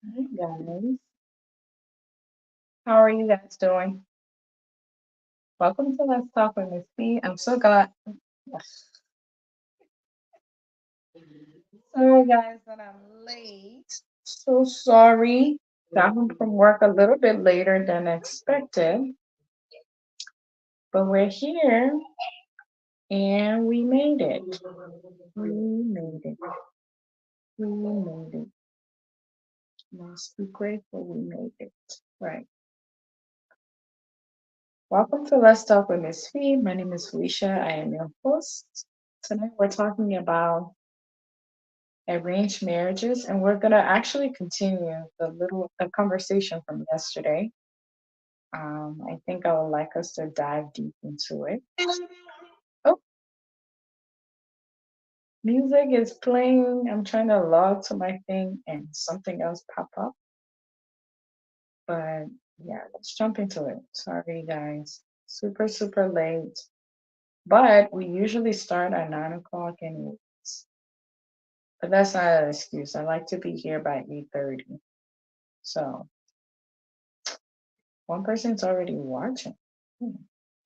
Hi guys, how are you guys doing? Welcome to Let's Talk with Miss B. I'm so glad. Sorry guys that I'm late. So sorry. Got home from work a little bit later than expected, but we're here and we made it. We made it. We made it. Let's be grateful we made it. Right. Welcome to Let's Talk with Miss Fee. My name is Felicia. I am your host. Tonight we're talking about arranged marriages, and we're gonna actually continue the conversation from yesterday. I think I would like us to dive deep into it. Oh, music is playing. I'm trying to log to my thing, and something else pop up. But yeah, let's jump into it. Sorry, guys. Super late. But we usually start at 9 o'clock anyways. But that's not an excuse. I like to be here by 8:30. So one person's already watching.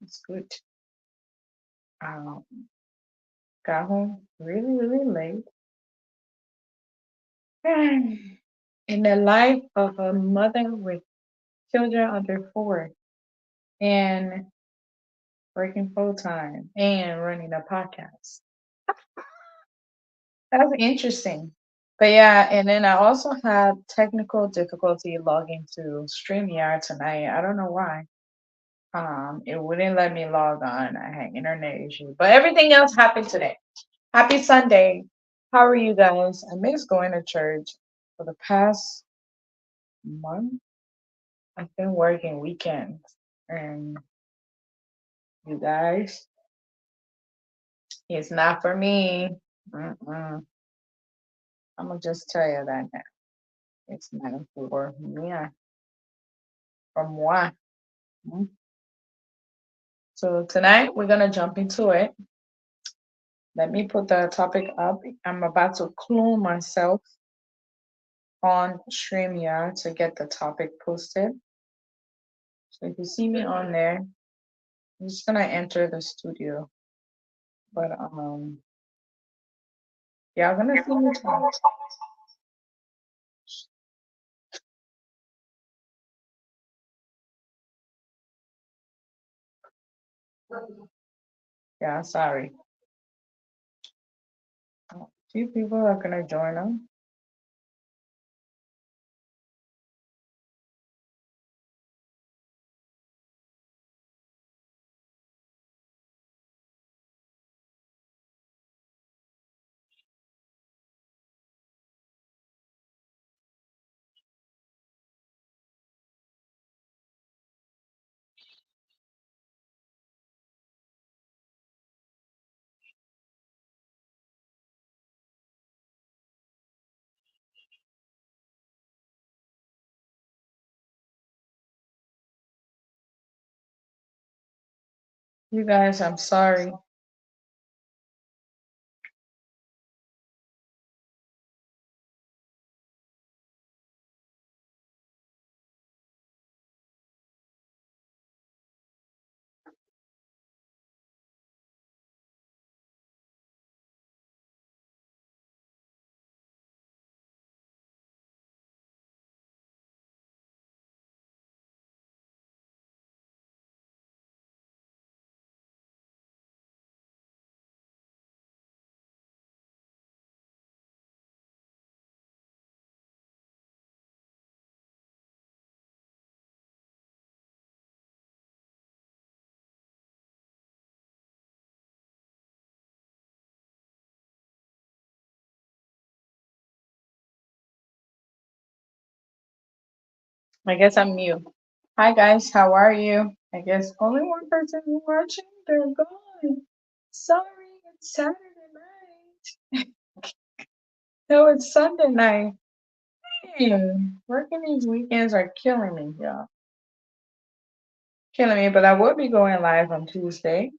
It's good. Um, got home really late. In the life of a mother with children under 4 and working full time and running a podcast. That's interesting. But yeah, and then I also had technical difficulty logging to StreamYard tonight. I don't know why. It wouldn't let me log on. I had internet issues, but everything else happened today. Happy Sunday. How are you guys? I miss going to church for the past month. I've been working weekends, and you guys, it's not for me. Mm-mm. I'm gonna just tell you that now. It's not for me. For moi. Mm. So tonight we're gonna jump into it. Let me put the topic up. I'm about to clone myself on StreamYard to get the topic posted. So if you see me on there, I'm just gonna enter the studio. But yeah, I'm gonna see you tonight. Yeah, sorry. A few people are gonna join us. You guys, I'm sorry. I guess I'm mute. Hi guys, how are you? I guess only one person is watching. They're gone. Sorry, it's Saturday night. No, it's Sunday night. Working these weekends are killing me, y'all. Killing me, but I will be going live on Tuesday.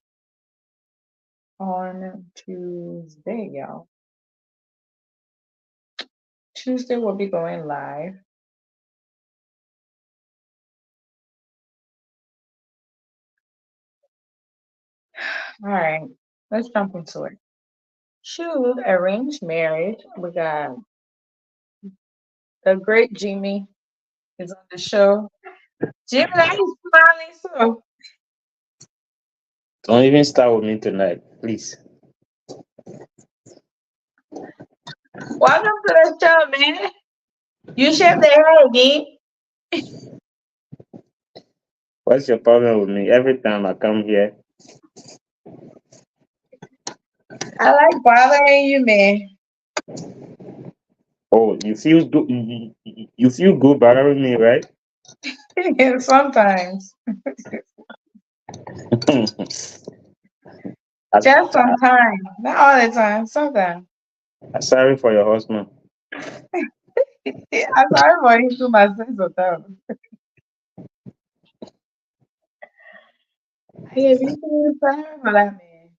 On Tuesday, y'all. Tuesday we'll be going live. All right, let's jump into it. Shoot, arranged marriage. We got the great Jimmy is on the show. Jimmy, why you smiling so? Don't even start with me tonight, please. Welcome to the show, man. You should say hey again. What's your problem with me? Every time I come here, I like bothering you, man. oh, you feel good. You feel good bothering me, right? Sometimes, I, just sometimes, not all the time. Sometimes. I'm sorry for your husband. Yeah, I'm sorry for you too much sense of time. I get you too sorry for that, man.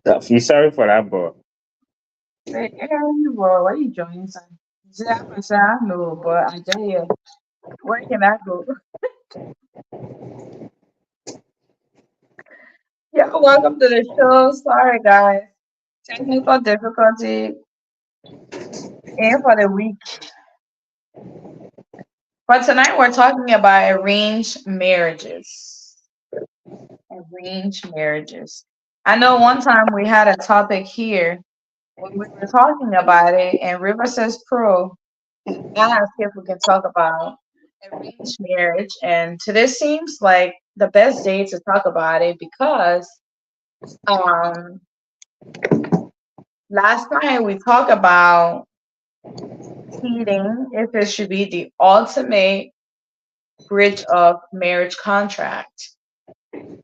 I feel sorry for that, but Hey, you boy, what you joining, son? Yeah, I know, but I tell you, where can I go? Yeah, welcome to the show. Sorry, guys. Technical difficulty and for the week. But tonight we're talking about arranged marriages. Arranged marriages. I know one time we had a topic here when we were talking about it, and River Says Pro had asked if we can talk about arranged marriage. And today seems like the best day to talk about it because um, last night we talked about cheating, if it should be the ultimate breach of marriage contract.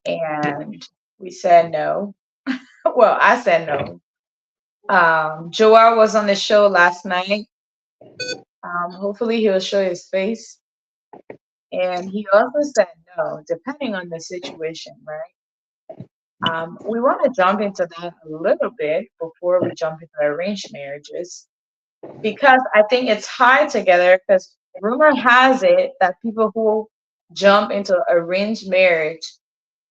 And we said no. Well, I said no. Joel was on the show last night. Hopefully, he'll show his face. And he also said no, depending on the situation, right? We want to jump into that a little bit before we jump into arranged marriages because I think it's tied together because rumor has it that people who jump into arranged marriage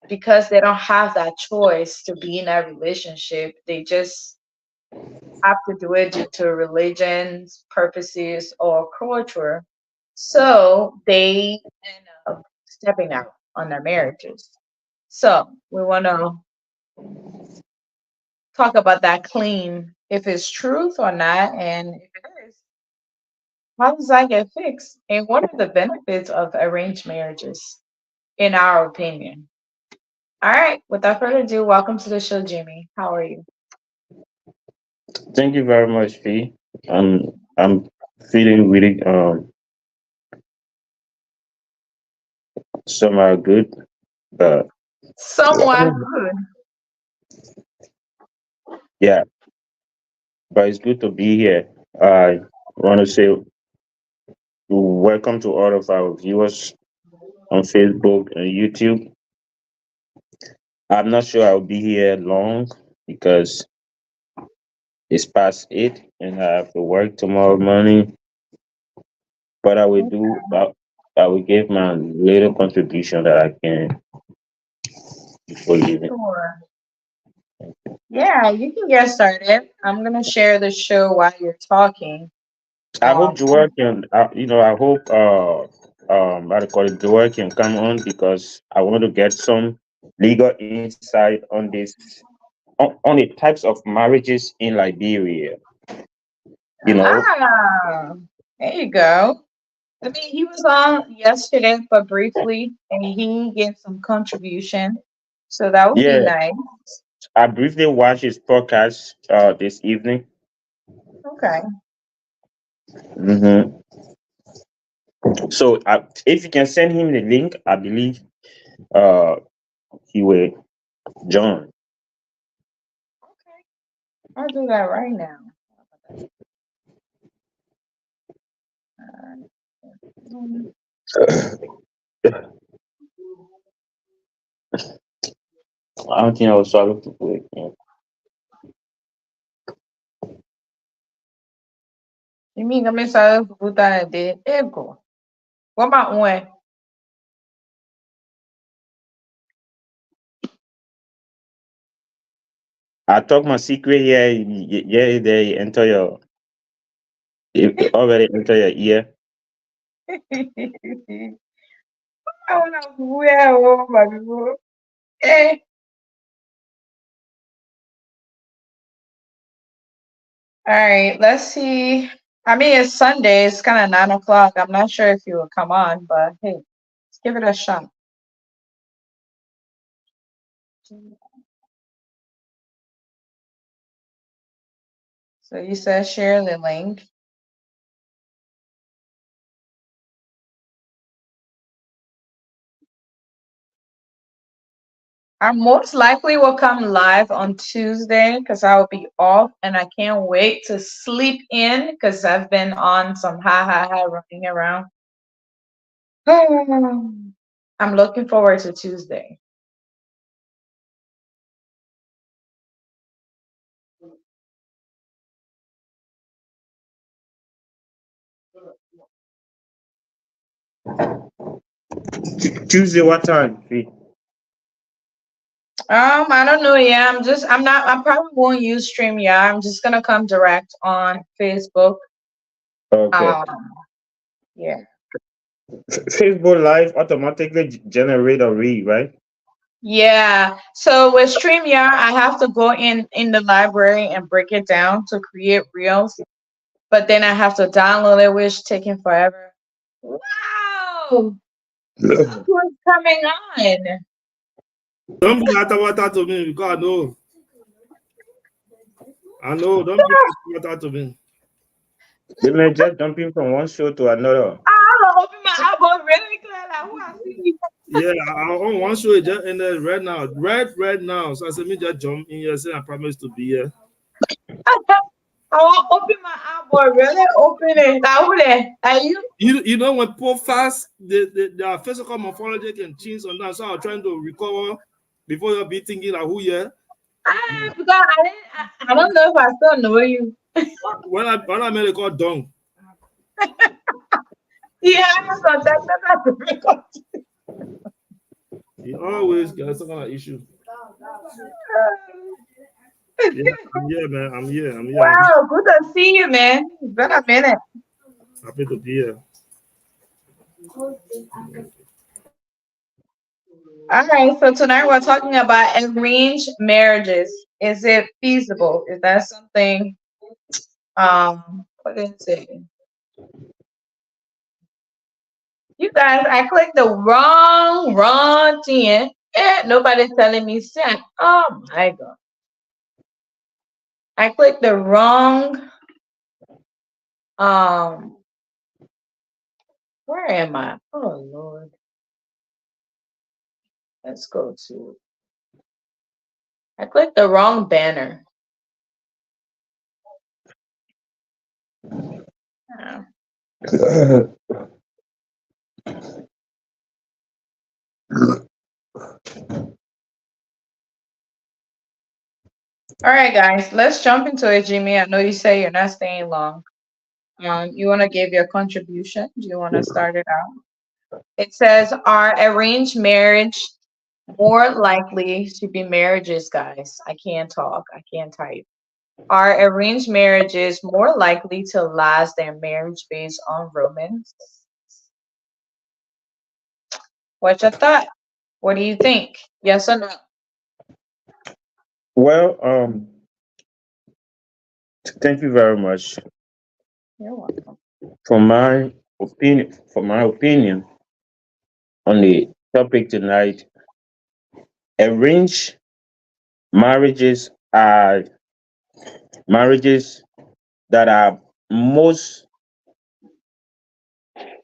because they don't have that choice to be in a relationship, they just have to do it due to religions, purposes, or culture. So they end up stepping out on their marriages. So we want to talk about that claim, if it's truth or not, and if it is, how does that get fixed? And what are the benefits of arranged marriages, in our opinion? All right, without further ado, welcome to the show, Jimmy. How are you? thank you very much, Fee. I'm feeling really somehow good, but Somewhat good. yeah, but it's good to be here. I want to say welcome to all of our viewers on Facebook and YouTube. I'm not sure I'll be here long because it's past 8 and I have to work tomorrow morning. But I will give my little contribution that I can before leaving. Sure. Yeah, you can get started. I'm gonna share the show while you're talking. I hope Um, Joel can, I hope, how to call it, Joel can come on because I want to get some legal insight on this, on the types of marriages in Liberia. You know, ah, there you go. I mean, he was on yesterday, but briefly, and he gave some contribution, so that would be yeah, nice. I briefly watched his podcast this evening. Okay. hmm So if you can send him the link, I believe uh, he will join. Okay. I'll do that right now. Mm, I don't think I was sorry to do it. Mimi começar a botar de ego. What about one? I talk my secret here. Yeah, they enter your, it already enter your ear. I wanna wear oh my people. Eh. All right, let's see. I mean, it's Sunday. It's kind of 9 o'clock. I'm not sure if you will come on, but hey, let's give it a shot. So you said share the link. I most likely will come live on Tuesday because I will be off and I can't wait to sleep in because I've been on some ha running around. I'm looking forward to Tuesday. Tuesday, what time? I don't know. Yeah, I probably won't use StreamYard. I'm just gonna come direct on Facebook. Okay. Um, yeah. Facebook Live automatically generate a read, right? Yeah. So with StreamYard, I have to go in the library and break it down to create reels, but then I have to download it, which taking forever. Wow, look what's coming on. Don't bring Atawata to me because I know. Don't bring Atawata to me. They may just jumping from one show to another. I'll open my eyeball really clear. Like, who I see? Yeah, I on one show it just ended right now. Right now. So I said me just jump in here, say I promise to be here. I won't open my eyeball, really open it. Like, who there? Are you? You know when poor fast the physical morphology can change on that. So I was trying to recover before you'll be thinking like who here. Because I don't know if I still know you. When I made it called dung. Yeah, I'm so He always got some kind of issue. Yeah, I'm here, man. I'm here. Wow, good to see you, man. It's been a minute. Happy to be here. All right, so tonight we're talking about arranged marriages. Is it feasible? Is that something? What did it say? You guys, I clicked the wrong thing. Nobody's telling me send. Oh my god. I clicked the wrong where am I? Oh Lord. Let's go to I clicked the wrong banner. Oh. All right, guys, let's jump into it, Jimmy. I know you say you're not staying long. You want to give your contribution? Do you want to start it out? It says, are arranged marriage more likely to be marriages, guys? I can't talk. I can't type. Are arranged marriages more likely to last than marriage based on romance? What's your thought? What do you think? Yes or no? Well, thank you very much. You're welcome. For my opinion on the topic tonight, arranged marriages are marriages that are most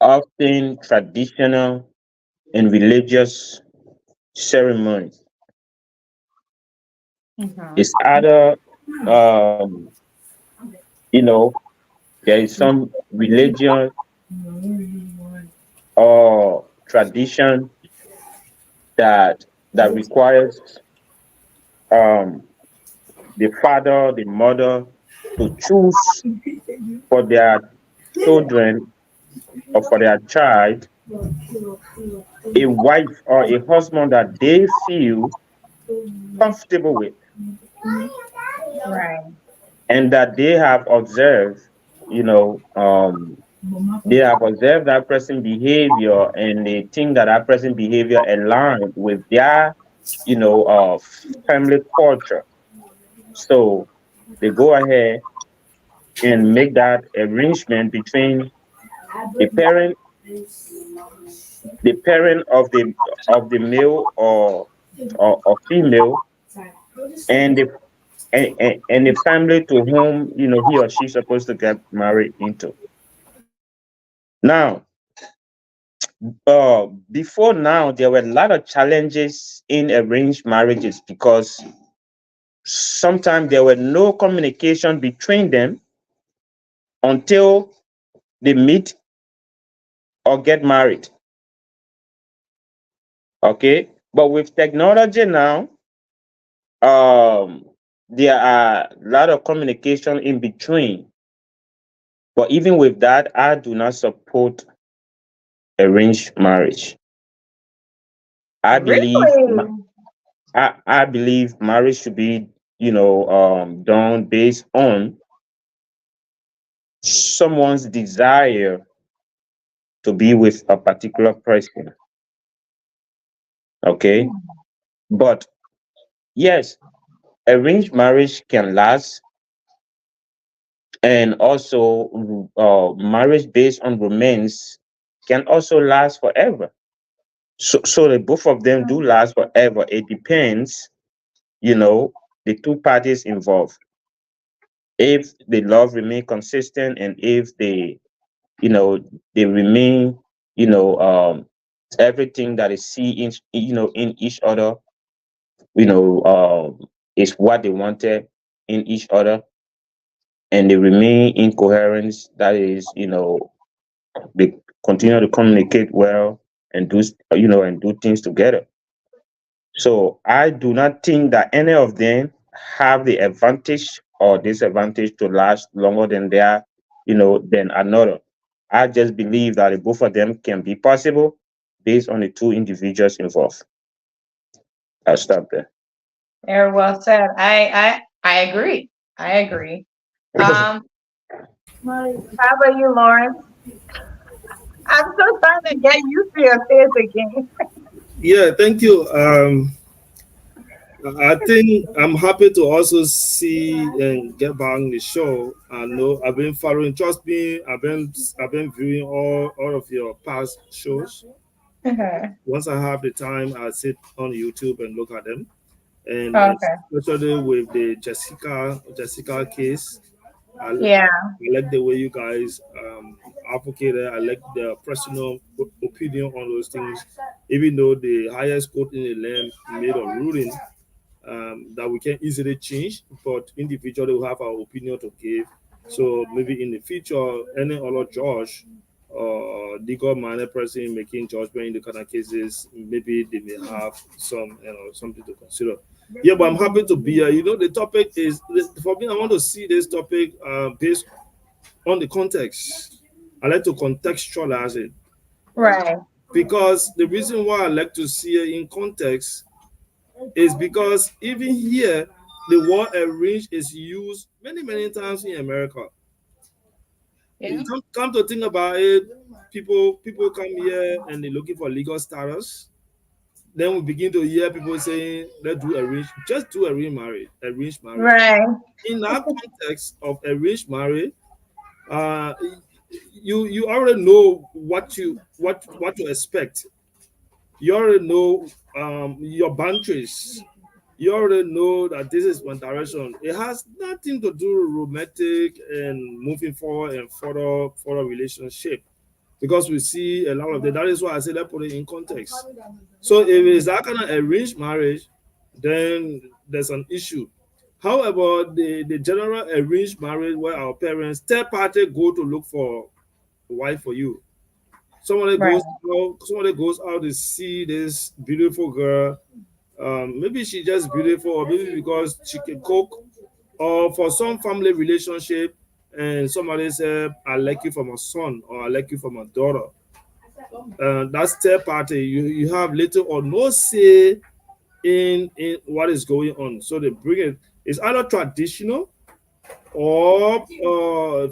often traditional and religious ceremonies. It's either you know, there is some religion or tradition that requires um the father, the mother to choose for their children or for their child a wife or a husband that they feel comfortable with. Right. and that they have observed, you know, they have observed that person behavior, and they think that that person behavior align with their, family culture. So they go ahead and make that arrangement between the parent, the parent of the male or female, and the and the family to whom he or she supposed to get married into. Now, before now, there were a lot of challenges in arranged marriages because sometimes there were no communication between them until they meet or get married. Okay, but with technology now, um, there are a lot of communication in between. But even with that, I do not support arranged marriage. I believe Really? I believe marriage should be, done based on someone's desire to be with a particular person. Okay. But yes, arranged marriage can last, and also marriage based on romance can also last forever. So the both of them do last forever. It depends, you know, the two parties involved. If the love remain consistent, and if you know, they remain, you know, everything that is see in, in each other, you know, is what they wanted in each other, and they remain in coherence. That is, they continue to communicate well and and do things together. So I do not think that any of them have the advantage or disadvantage to last longer than than another. I just believe that the both of them can be possible based on the two individuals involved. I'll stop there. Very well said. I agree. I agree. Um, how about you, Lawrence? I'm so trying to get used to your face again. Yeah, thank you. I think I'm happy to also see and get back on the show. I know I've been following. Trust me, I've been viewing all of your past shows. Okay. Once I have the time, I sit on YouTube and look at them. And Okay. especially with the Jessica case, Yeah. I like the way you guys advocated. I like the personal opinion on those things, even though the highest court in the land made a ruling that we can easily change, but individually we have our opinion to give. So maybe in the future, any other judge or legal minded person making judgment in the kind of cases, maybe they may have something to consider. Yeah, but I'm happy to be here. The topic is for me. I want to see this topic based on the context. I like to contextualize it Right. because the reason why I like to see it in context is because even here, the word arrange is used many times in America. Yeah. Come to think about it, people come here and they're looking for legal status. Then we begin to hear people saying, "Let's do arrange, just do arranged marriage." Right. In that context of arranged marriage, uh, you already know what to expect. You already know your boundaries. You already know that this is one direction. It has nothing to do with romantic and moving forward and further relationship because we see a lot of that. That is why I say let's put it in context. So if it's that kind of arranged marriage, then there's an issue. However, the general arranged marriage where our parents, third party go to look for a wife for you. Right. Somebody goes out to see this beautiful girl. Maybe she just beautiful, or maybe because she can cook, or for some family relationship, and somebody said, "I like you for my son," or "I like you for my daughter." That's third party. You have little or no say in what is going on. So they bring it. It's either traditional or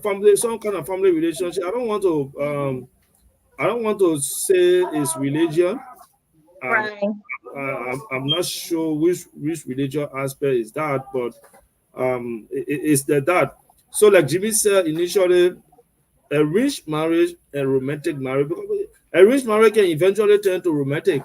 family, some kind of family relationship. I don't want to say it's religion. Um, Right. I'm not sure which religion aspect is that, but it's that. So like Jimmy said initially, arranged marriage and romantic marriage, because arranged marriage can eventually turn to romantic.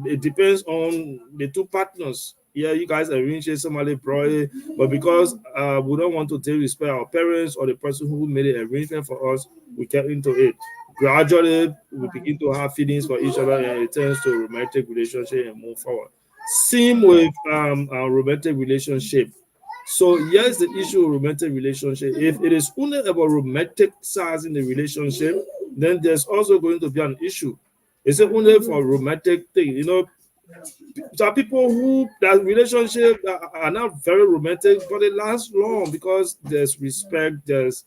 It depends on the two partners. Yeah, you guys arrange it, somebody brought it, but because we don't want to disrespect our parents or the person who made the arrangement for us, we get into it. Gradually, we Right. begin to have feelings for each other, and it turns to a romantic relationship and move forward. Same with our romantic relationship. So here's the issue with romantic relationship. If it is only about romantic sides in the relationship, then there's also going to be an issue. Is it only for romantic thing? There are people who that relationship are not very romantic, but it lasts long because there's respect, there's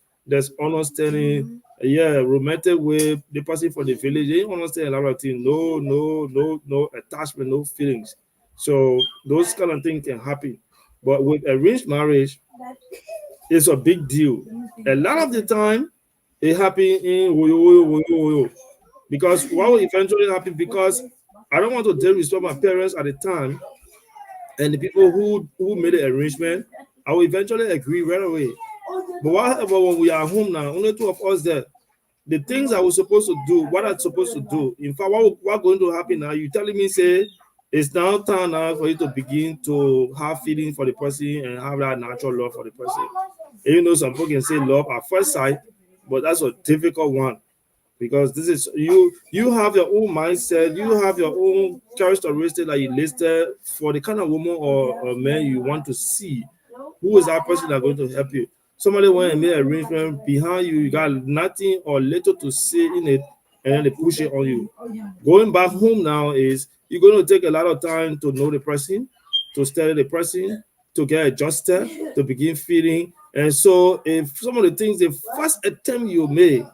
understanding. Yeah, romantic way the person for the village, they don't understand a lot of things. No attachment, no feelings. So those kind of things can happen. But with arranged marriage, it's a big deal. A lot of the time, it happen in woyo, woyo, woyo, woyo. Because what will eventually happen, because I don't want to deal with my parents at the time and the people who made the arrangement, I will eventually agree right away. But what about when we are home now, only two of us there, the things I was supposed to do, what I'm supposed to do. In fact, what going to happen now? You telling me say it's now time now for you to begin to have feeling for the person and have that natural love for the person. Even though some people can say love at first sight, but that's a difficult one because this is you have your own mindset, you have your own characteristic that you listed for the kind of woman or man you want to see. Who is that person that going to help you? Somebody went and made an arrangement behind you, you got nothing or little to say in it, and then they push it on you. Going back home now is you're going to take a lot of time to know the person, to study the person, to get adjusted, to begin feeling. And so if some of the things, the first attempt you make,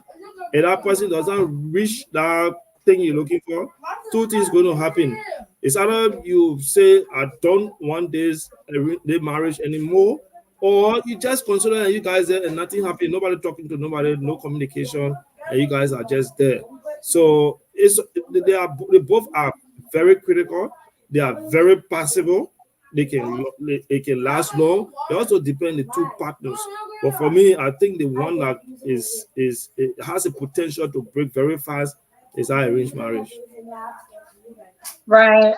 and that person doesn't reach that thing you're looking for, two things going to happen. It's either you say, I don't want this marriage anymore, or you just consider that you guys there and nothing happened, nobody talking to nobody, no communication, and you guys are just there. So they both are very critical, they are very passable, they can last long. They also depend the two partners. But for me, I think the one that is it has a potential to break very fast is our arranged marriage. Right.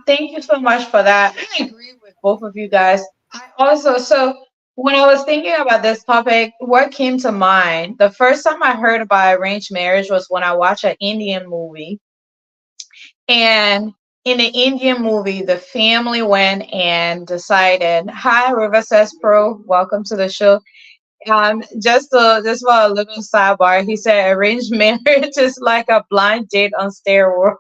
Thank you so much for that. I agree with both of you guys. I also, so when I was thinking about this topic, what came to mind, the first time I heard about arranged marriage was when I watched an Indian movie. And in the Indian movie, the family went and decided, hi, River Says Pro, welcome to the show. Just for a little sidebar, he said arranged marriage is like a blind date on steroids.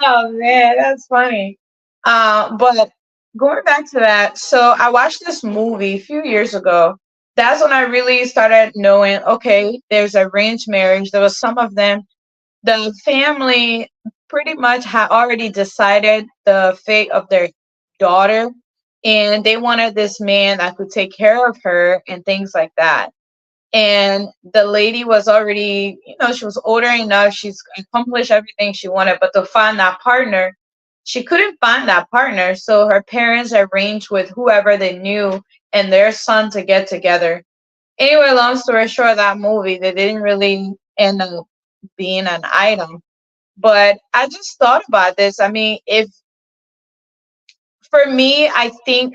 Oh man, that's funny. But going back to that, so I watched this movie a few years ago. That's when I really started knowing, okay, there's arranged marriage. There was some of them. The family pretty much had already decided the fate of their daughter, and they wanted this man that could take care of her and things like that. And the lady was already, she was older enough, she's accomplished everything she wanted, but to find that partner, she couldn't find that partner. So her parents arranged with whoever they knew and their son to get together. Anyway, long story short, that movie, they didn't really end up being an item. But I just thought about this. I mean, if for me, I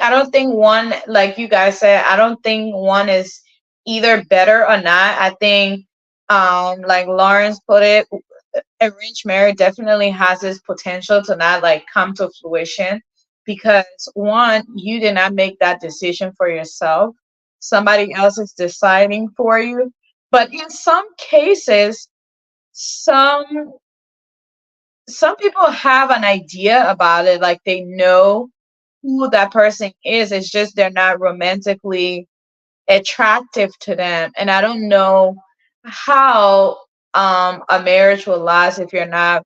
don't think one, like you guys said, I don't think one is either better or not. I think, like Lawrence put it, arranged marriage definitely has this potential to not like come to fruition because one, you did not make that decision for yourself. Somebody else is deciding for you. But in some cases, some some people have an idea about it, like they know who that person is. It's just they're not romantically attractive to them. And I don't know how a marriage will last if you're not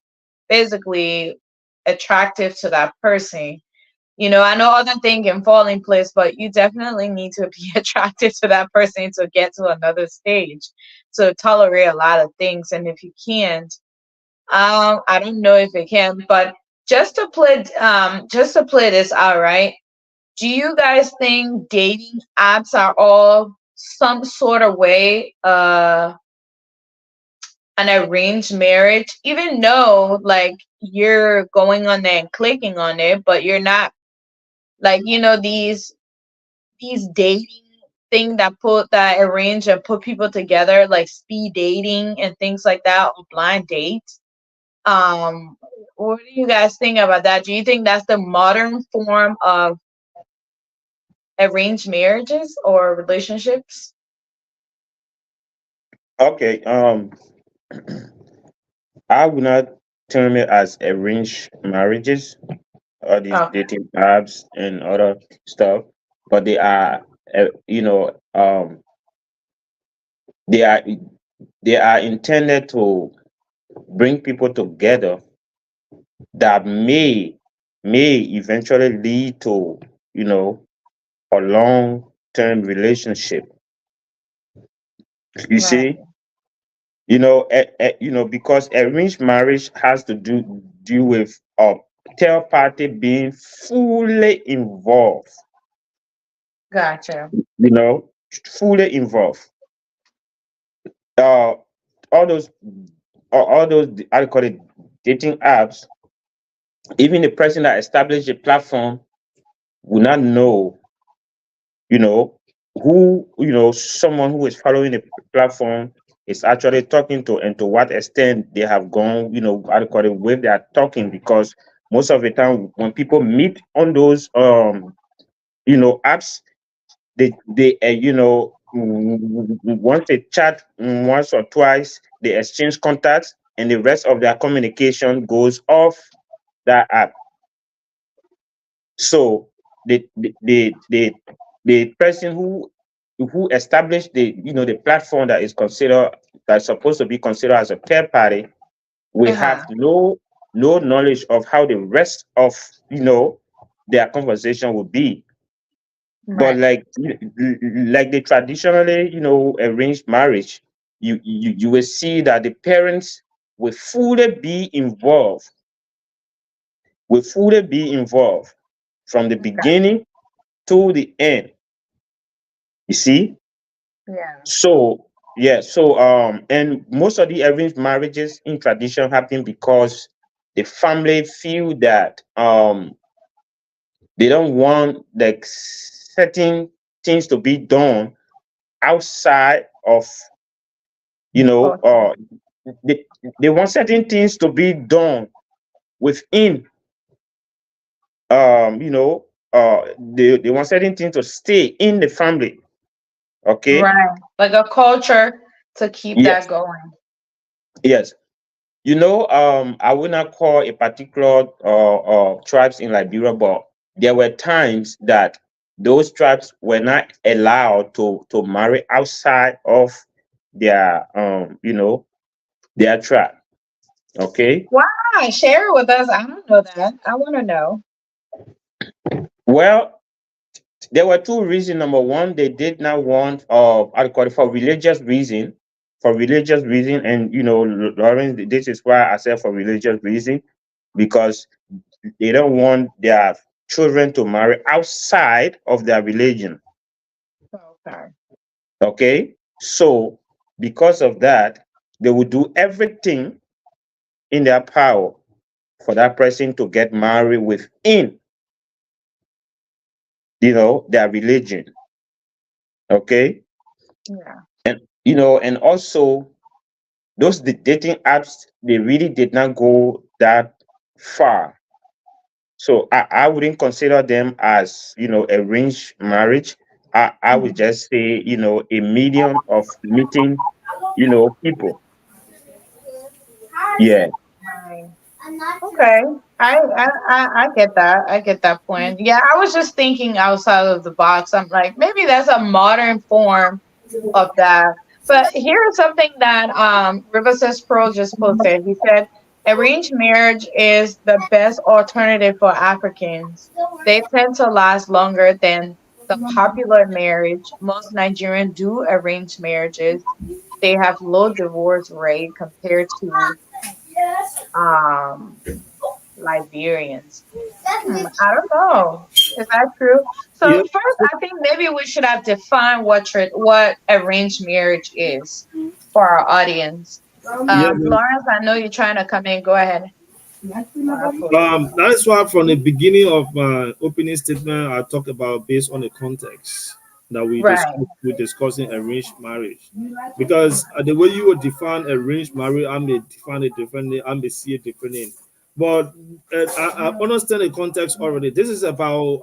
physically. attractive to that person. I know other things can fall in place, but you definitely need to be attracted to that person to get to another stage, to tolerate a lot of things. And if you can't, I don't know if it can, but just to play this out, right? Do you guys think dating apps are all some sort of way an arranged marriage, even though like you're going on there and clicking on it, but you're not like these dating thing that arrange and put people together, like speed dating and things like that, or blind dates. Um, what do you guys think about that? Do you think that's the modern form of arranged marriages or relationships? Okay. I would not term it as arranged marriages, all these Okay. dating apps and other stuff, but they are, they are they are intended to bring people together that may eventually lead to, you know, a long term relationship. You Right. see, because arranged marriage has to do with a third party being fully involved. Gotcha. You know, fully involved. Uh, all those, all those, I call it dating apps. Even the person that established the platform will not know, you know, someone who is following the platform is actually talking to, and to what extent they have gone, I call it, with their talking, because most of the time when people meet on those apps, they once they chat once or twice, they exchange contacts, and the rest of their communication goes off that app. So the person who established the platform that's supposed to be considered as a third party, we have Uh-huh. no knowledge of how the rest of their conversation will be. But Right. like the traditionally arranged marriage, you will see that the parents will fully be involved, from the Okay. beginning to the end. You see? Yeah. So yeah, and most of the arranged marriages in tradition happen because the family feel that they don't want like certain things to be done outside of, you know Okay. uh they, they want certain things to be done within, they want certain things to stay in the family. Okay. Right. Like a culture to keep that Yes. going. Yes. I will not call a particular tribes in Liberia, but there were times that those tribes were not allowed to marry outside of their their tribe. Okay. Why? Share it with us. I don't know that. I want to know. Well, there were two reasons. Number one, they did not want, I call it, for religious reason, and Lawrence, this is why I said for religious reason, because they don't want their children to marry outside of their religion. Okay. Okay, so because of that, they will do everything in their power for that person to get married within, their religion. Okay, Yeah. and also those dating apps, they really did not go that far. So I wouldn't consider them as, arranged marriage. I would Mhm. just say, a medium of meeting, people. Yeah. Right. Okay. I get that. I get that point. Yeah, I was just thinking outside of the box. I'm like, maybe that's a modern form of that. But here's something that River Says Pro just posted. He said Arranged marriage is the best alternative for Africans. They tend to last longer than the popular marriage. Most Nigerians do arranged marriages. They have low divorce rate compared to um Liberians. I don't know. Is that true? So Yeah. first, I think maybe we should have defined what arranged marriage is for our audience. Yeah. Lawrence, I know you're trying to come in. Go ahead. That is why from the beginning of my opening statement, I talk about based on the context that Right. we're discussing arranged marriage. Because the way you would define arranged marriage, I may define it differently, I may see it differently. But I understand the context already. This is about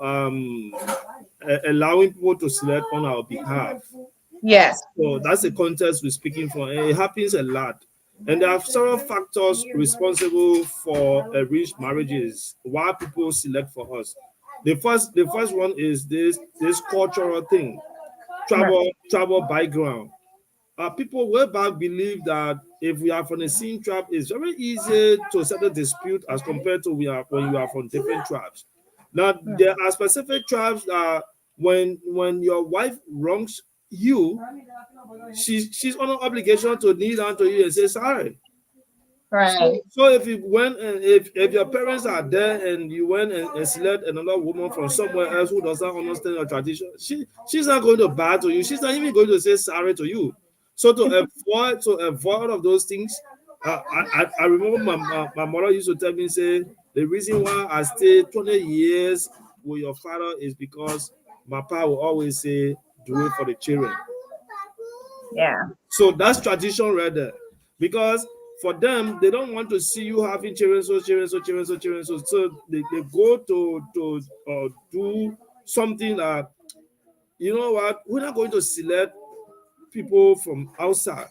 allowing people to select on our behalf. Yes. So that's the context we're speaking for. And it happens a lot. And there are several factors responsible for arranged marriages, why people select for us. The first one is this cultural thing, Right. travel background. People way back believe that if we are from the same tribe, it's very easy to settle dispute as compared to we are when you are from different tribes. Now there are specific tribes that when your wife wrongs you, she's on an obligation to kneel down to you and say sorry. So, Right. so if you went and if your parents are there and you went and select another woman from somewhere else who does not understand your tradition, she's not going to bow to you. She's not even going to say sorry to you. So to avoid all of those things, I remember my mother used to tell me say the reason why I stayed 20 years with your father is because my father will always say do it for the children. Yeah. So that's tradition right there. Because for them, they don't want to see you having children, so they go to do something that you know what, we're not going to select people from outside.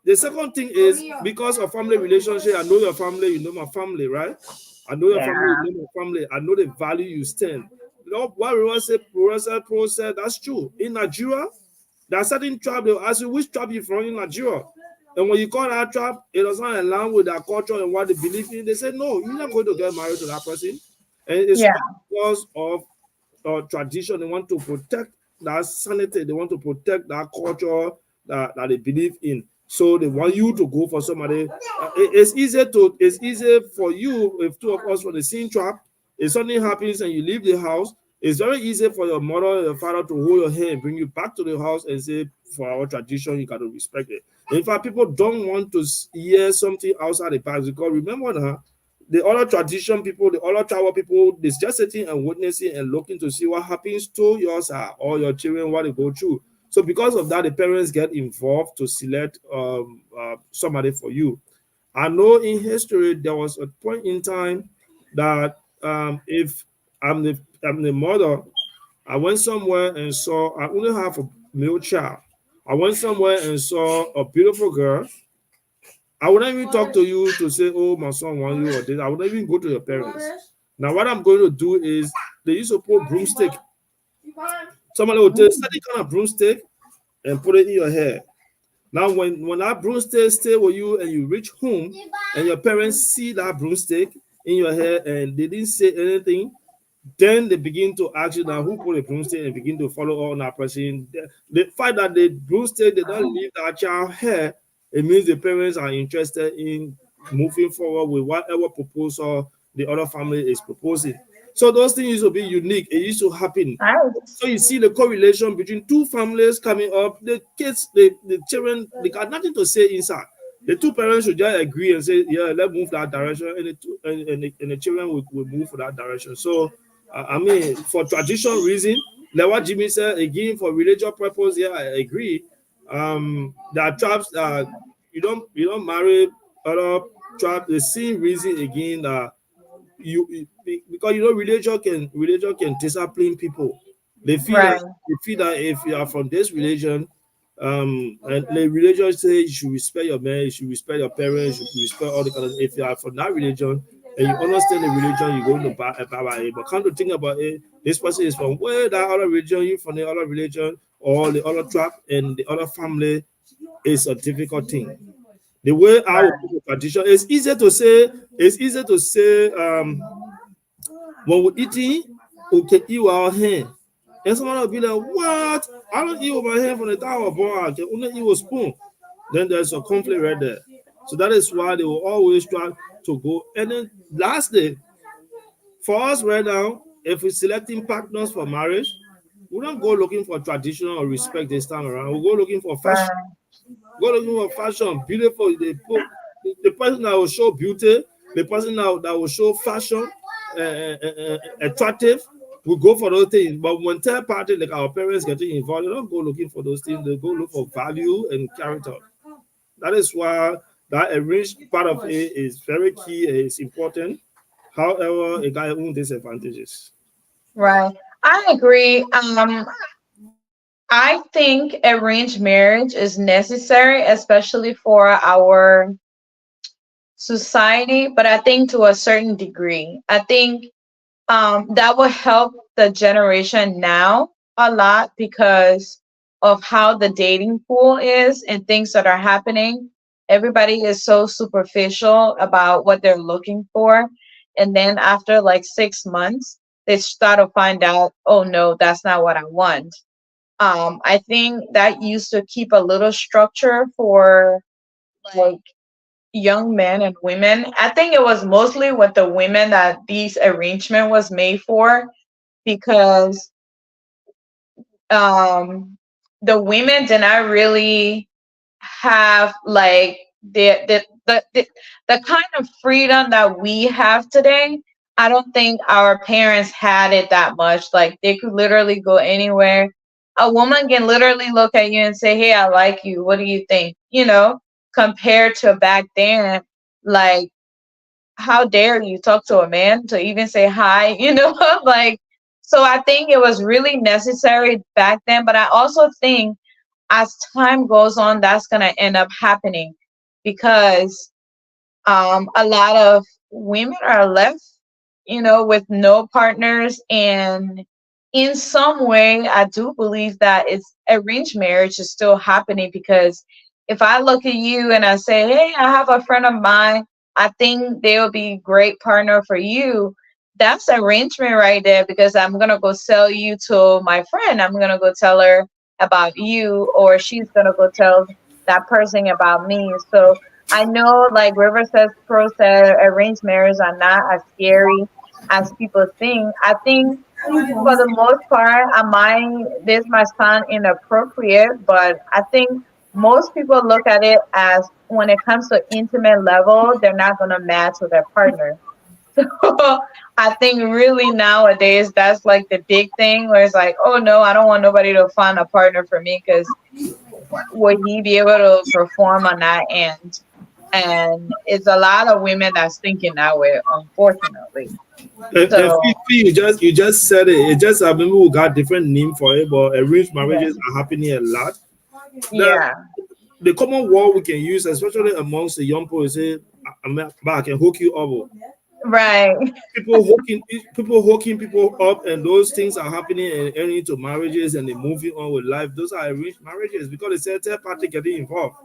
The second thing is because of family relationship, I know your family, you know my family, right? I know your family, Yeah. you know my family, I know the value you stand. You know what we want to say process, that's true. In Nigeria, there are certain tribes they'll ask you which tribe you from in Nigeria. And when you call that tribe, it does not align with their culture and what they believe in. They say, no, you're not going to get married to that person. And it's Yeah. all because of tradition. They want to protect that sanity. They want to protect that culture that they believe in. So they want you to go for somebody. It's easier for you if two of us from the same tribe. If something happens and you leave the house, it's very easy for your mother or your father to hold your hand, bring you back to the house, and say, "For our tradition, you got to respect it." In fact, people don't want to hear something outside the past because remember now, the other tradition people, the other tribal people, they're just sitting and witnessing and looking to see what happens to yours or your children, what they go through. So because of that, the parents get involved to select somebody for you. I know in history there was a point in time that if I'm the mother, I went somewhere and saw I only have a male child. I went somewhere and saw a beautiful girl. I wouldn't even talk to you to say, "Oh, my son wants you," or this. I wouldn't even go to your parents. Now, what I'm going to do is they used to put broomstick. Somebody will take certain kind of broomstick and put it in your hair. Now, when that broomstick stay with you and you reach home and your parents see that broomstick in your hair and they didn't say anything, then they begin to ask you now who put a broomstick and begin to follow on that person. The fact that the broomstick did not leave that child hair, it means the parents are interested in moving forward with whatever proposal the other family is proposing. So those things used to be unique. It used to happen. Nice. So you see the correlation between two families coming up. The kids, the children, they got nothing to say inside. The two parents should just agree and say, "Yeah, let's move that direction," and the children will move for that direction. So, I mean, for tradition reason, like what Jimmy said again, for religious purpose, yeah, I agree. There are tribes you don't marry other tribes. The same reason again that because religion can discipline people. They feel that Right. if you are from this religion, and the religion say you should respect your man, you should respect your parents, you should respect all the kind of. If you are from that religion and you understand the religion, you go to Baba. But come to think about it, this person is from where that other religion, you from the other religion or the other tribe and the other family is a difficult thing. The way I Right. would put the tradition, it's easy to say, when we're eating, okay, eat with our hand. And someone will be like, what? I don't eat with my hand from the time I was born. I can only eat with a spoon. Then there's a conflict right there. So that is why they will always try to go. And then lastly, for us right now, if we're selecting partners for marriage, we don't go looking for traditional or respect this time around. We go looking for fashion. Right. Go looking for fashion, beautiful. They put the person that will show beauty, the person that will show fashion, attractive. We go for those things. But when third party, like our parents, getting involved, they don't go looking for those things. They go look for value and character. That is why that arranged part of it is very key. It's important. However, it got its own disadvantages. Right. I agree. I think arranged marriage is necessary, especially for our society, but I think to a certain degree. I think that will help the generation now a lot because of how the dating pool is and things that are happening. Everybody is so superficial about what they're looking for. And then after like 6 months, they start to find out, oh no, that's not what I want. I think that used to keep a little structure for like young men and women. I think it was mostly with the women that these arrangement was made for because um the women did not really have like the kind of freedom that we have today. I don't think our parents had it that much. Like they could literally go anywhere. A woman can literally look at you and say, "Hey, I like you. What do you think?" Compared to back then, like how dare you talk to a man to even say hi, like so I think it was really necessary back then, but I also think as time goes on that's going to end up happening because a lot of women are left, with no partners. And in some way, I do believe that it's arranged marriage is still happening because if I look at you and I say, hey, I have a friend of mine, I think they will be a great partner for you. That's arrangement right there because I'm going to go sell you to my friend. I'm going to go tell her about you, or she's going to go tell that person about me. So I know, like River says, Pro said, arranged marriages are not as scary as people think. I think for the most part, this might sound inappropriate, but I think most people look at it as when it comes to intimate level, they're not going to match with their partner. So I think really nowadays that's like the big thing where it's like, oh no, I don't want nobody to find a partner for me because would he be able to perform on that end? And it's a lot of women that's thinking that way, unfortunately. And So you just said it. It just maybe we got different name for it, but arranged yeah, marriages are happening a lot. The yeah, the common word we can use, especially amongst the young people, is say, I can hook you up." right, People hooking people up, and those things are happening and ending into marriages, and they're moving on with life. Those are arranged marriages because it's a third party getting involved.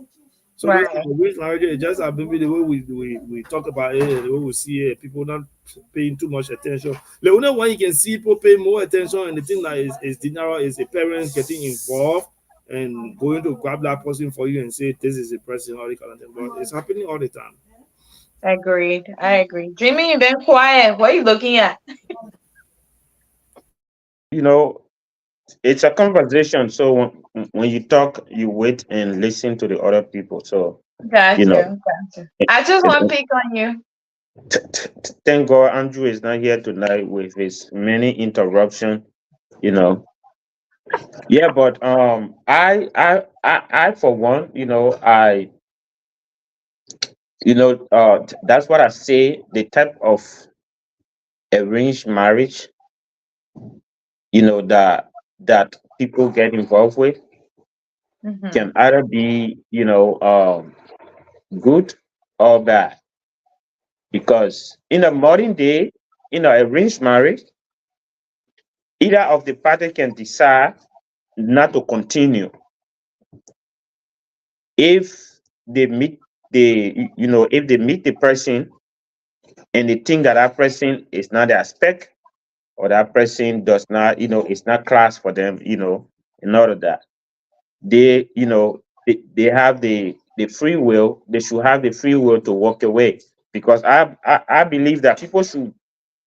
So those right. arranged marriages, it just maybe the way we talk about it, the way we see it, people not paying too much attention. The only one you can see people pay more attention, and the thing that is general is the parents getting involved and going to grab that person for you and say this is a person, all the kind of thing. But it's happening all the time. Agreed. I agree. Jimmy, you've been quiet. What are you looking at? You know, it's a conversation. So when you talk, you wait and listen to the other people. So, you Got know, you. Got you. I just want to pick on you. thank God Andrew is not here tonight with his many interruption. You know, yeah, but I for one, that's what I say. The type of arranged marriage, that people get involved with Hmm. can either be, good or bad. Because in a modern day, in an arranged marriage, either of the party can decide not to continue if they meet they, if they meet the person and they think that that person is not their spec, or that person does not, it's not class for them, in order that they, they have the free will, they should have the free will to walk away. Because I believe that people should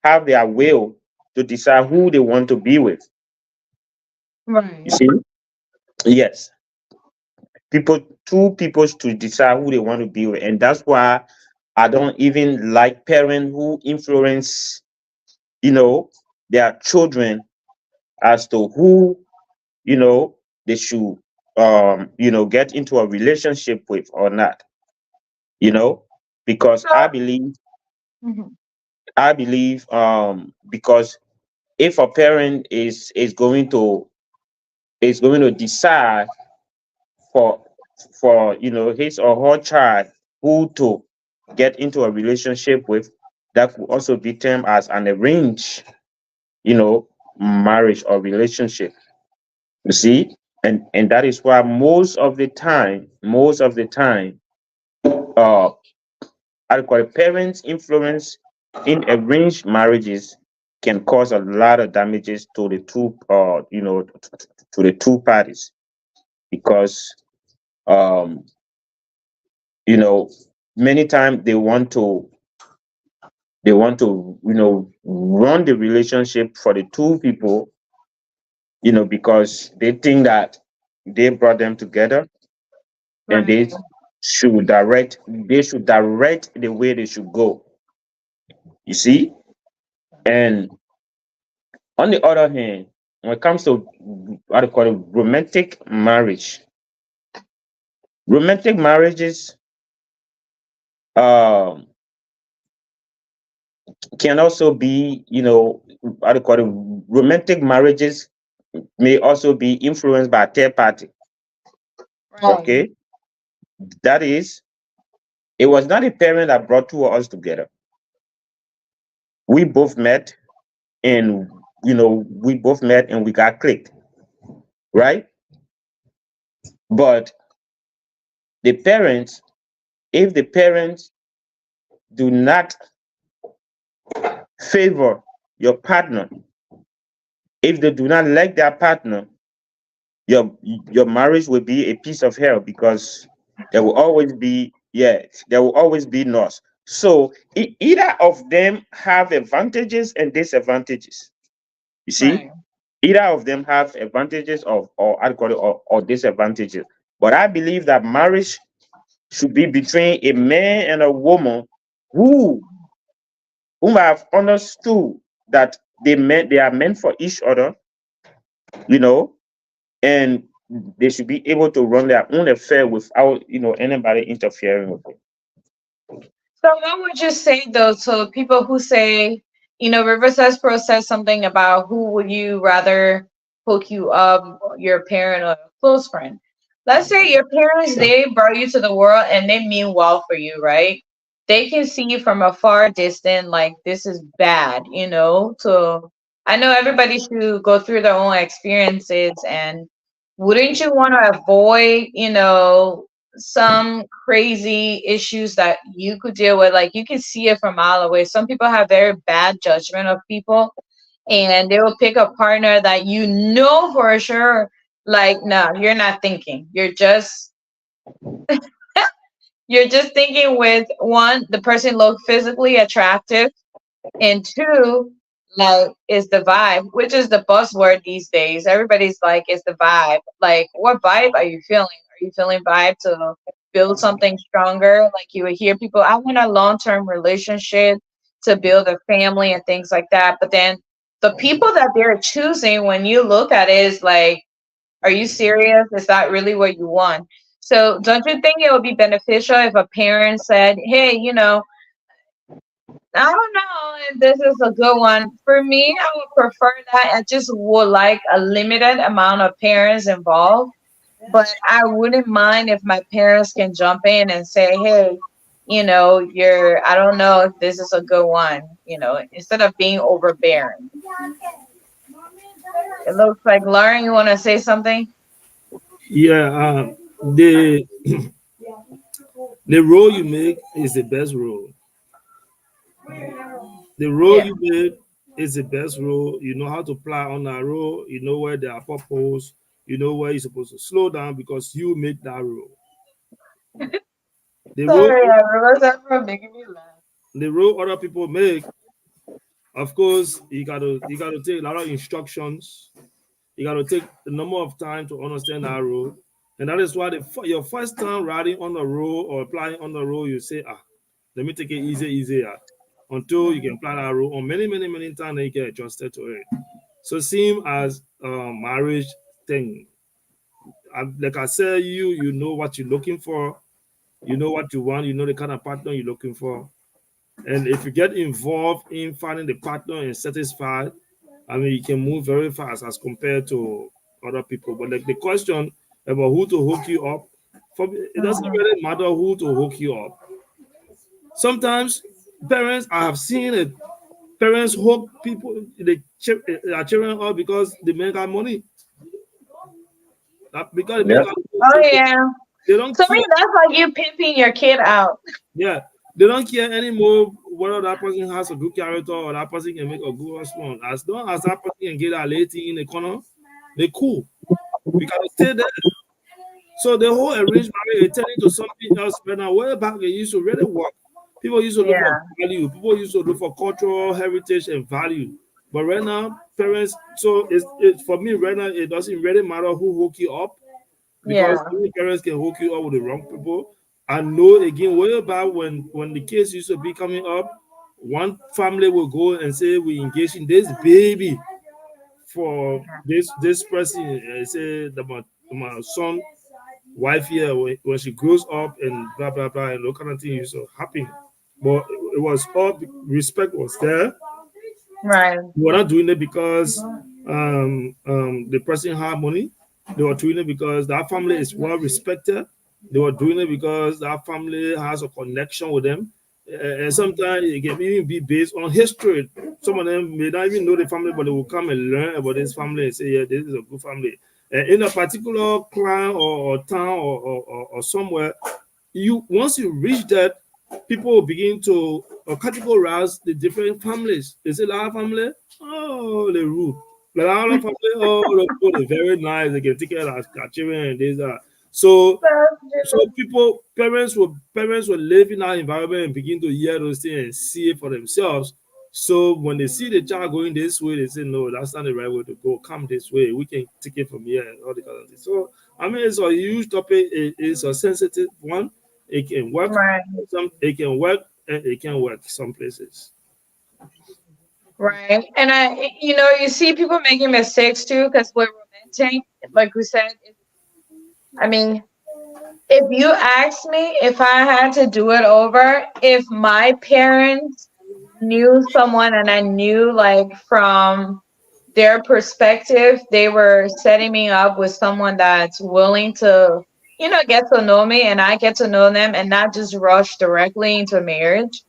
have their will to decide who they want to be with. You Right. see? Yes. People, two people should decide who they want to be with. And that's why I don't even like parents who influence, you know, their children as to who, you know, they should get into a relationship with or not, you know, because So, mhm. I believe because if a parent is going to decide for his or her child who to get into a relationship with, that could also be termed as an arranged, you know marriage or relationship. You see, and that is why most of the time, uh I call it, parents influence in arranged marriages can cause a lot of damages to the two to the two parties, because um you know many times they want to run the relationship for the two people, because they think that they brought them together, and Right. they should direct the way they should go. You see, and on the other hand, when it comes to what I call it, romantic marriages um can also be, what I call it, romantic marriages may also be influenced by a third party. Right. Okay, that is, it was not a parent that brought two of us together. We both met, and we got clicked, right? But the parents, if the parents do not favor your partner, if they do not like their partner, your your marriage will be a piece of hell, because there will always be loss. So either of them have advantages and disadvantages. You see, Right. either of them have advantages or I call it, or disadvantages. But I believe that marriage should be between a man and a woman who whom have understood that they are meant for each other, you know, and they should be able to run their own affair without anybody interfering with it. So what would you say though to people who say, River says Pro says something about who would you rather hook you up, your parent or a close friend? Let's say your parents, they brought you to the world and they mean well for you, right? They can see you from a far distance, like this is bad, So I know everybody should go through their own experiences, and wouldn't you want to avoid, some crazy issues that you could deal with? Like you can see it from a mile away. Some people have very bad judgment of people, and they will pick a partner that for sure, like, no, you're not thinking. You're just thinking with one, the person look physically attractive, and two, like, is the vibe, which is the buzzword these days. Everybody's like, it's the vibe. Like, what vibe are you feeling? Are you feeling vibe to build something stronger? Like, you would hear people, I want a long term relationship to build a family and things like that. But then the people that they're choosing, when you look at it, is like, are you serious? Is that really what you want? So, don't you think it would be beneficial if a parent said, hey, I don't know if this is a good one. For me, I would prefer that. I just would like a limited amount of parents involved, but I wouldn't mind if my parents can jump in and say, hey, I don't know if this is a good one, instead of being overbearing. It looks like Lauren, you want to say something? Yeah, the The role you make is the best role. The role Yeah. you make is the best role. You know how to play on that role. You know where there are purpose. You know where you're supposed to slow down because you make that role. The role, Sorry, I realized that for making me laugh. the role other people make, of course, you gotta take a lot of instructions. You gotta take a number of time to understand that role, and that is why your first time writing on the role or applying on the role, you say, let me take it easier, until you can apply that role on many times, then you get adjusted to it. So same as marriage thing. Like I said, you know what you're looking for, you know what you want, you know the kind of partner you're looking for. And if you get involved in finding the partner and satisfied, I mean, you can move very fast as compared to other people. But like the question about who to hook you up, it doesn't Mhm. really matter who to hook you up. Sometimes parents, I have seen it, parents hook their children up because the men got money. Because the men Yep. got Oh money, yeah. they don't To me, care. that's like you pimping your kid out. Yeah, they don't care anymore whether that person has a good character or that person can make a good husband. As long as that person can get that lady in the corner, they cool. We gotta stay there. So the whole arranged marriage is turning to something else right now. Way back it used to really work. People used to look for Yeah. value. People used to look for cultural heritage and value. But right now, parents, so for me right now, it doesn't really matter who hook you up because Yeah. many parents can hook you up with the wrong people. I know again, way back when the kids used to be coming up, one family will go and say we engage in this baby for this person and say that my son wife here when she grows up and blah blah blah and all kind of things used to happen. But it was all respect was there. Right. They were not doing it because the person had money. They were doing it because that family is well respected. They were doing it because that family has a connection with them. And sometimes it can even be based on history. Some of them may not even know the family, but they will come and learn about this family and say, yeah, this is a good family. In a particular clan or town or somewhere, you once you reach that, people will begin to categorize the different families. Is it our family? Oh, they rude. Like our family, oh, the people are very nice. They can take care of our children and this that. So, so people, parents will live in that environment and begin to hear those things and see it for themselves. So when they see the child going this way, they say, no, that's not the right way to go. Come this way. We can take it from here and all the kind of things. So I mean, it's a huge topic. It's a sensitive one. It can work. Right. It can work and it can work some places. Right. And you see people making mistakes too because we're romantic. Like we said, I mean, if you ask me if I had to do it over, if my parents knew someone and I knew like from their perspective, they were setting me up with someone that's willing to, get to know me and I get to know them and not just rush directly into marriage,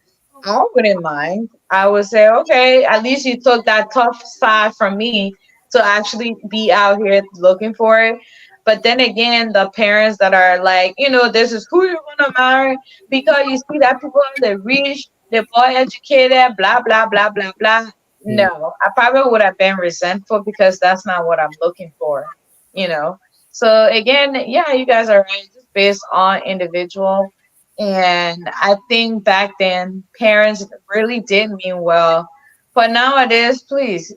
I wouldn't mind. I would say, okay, at least you took that tough side from me to actually be out here looking for it. But then again, the parents that are like, this is who you're gonna marry because you see that people are the rich, the boy educated, blah blah blah blah blah. Mm. No, I probably would have been resentful because that's not what I'm looking for, you know. So again, yeah, you guys are right. Just based on individual and I think back then parents really did mean well. But nowadays, please,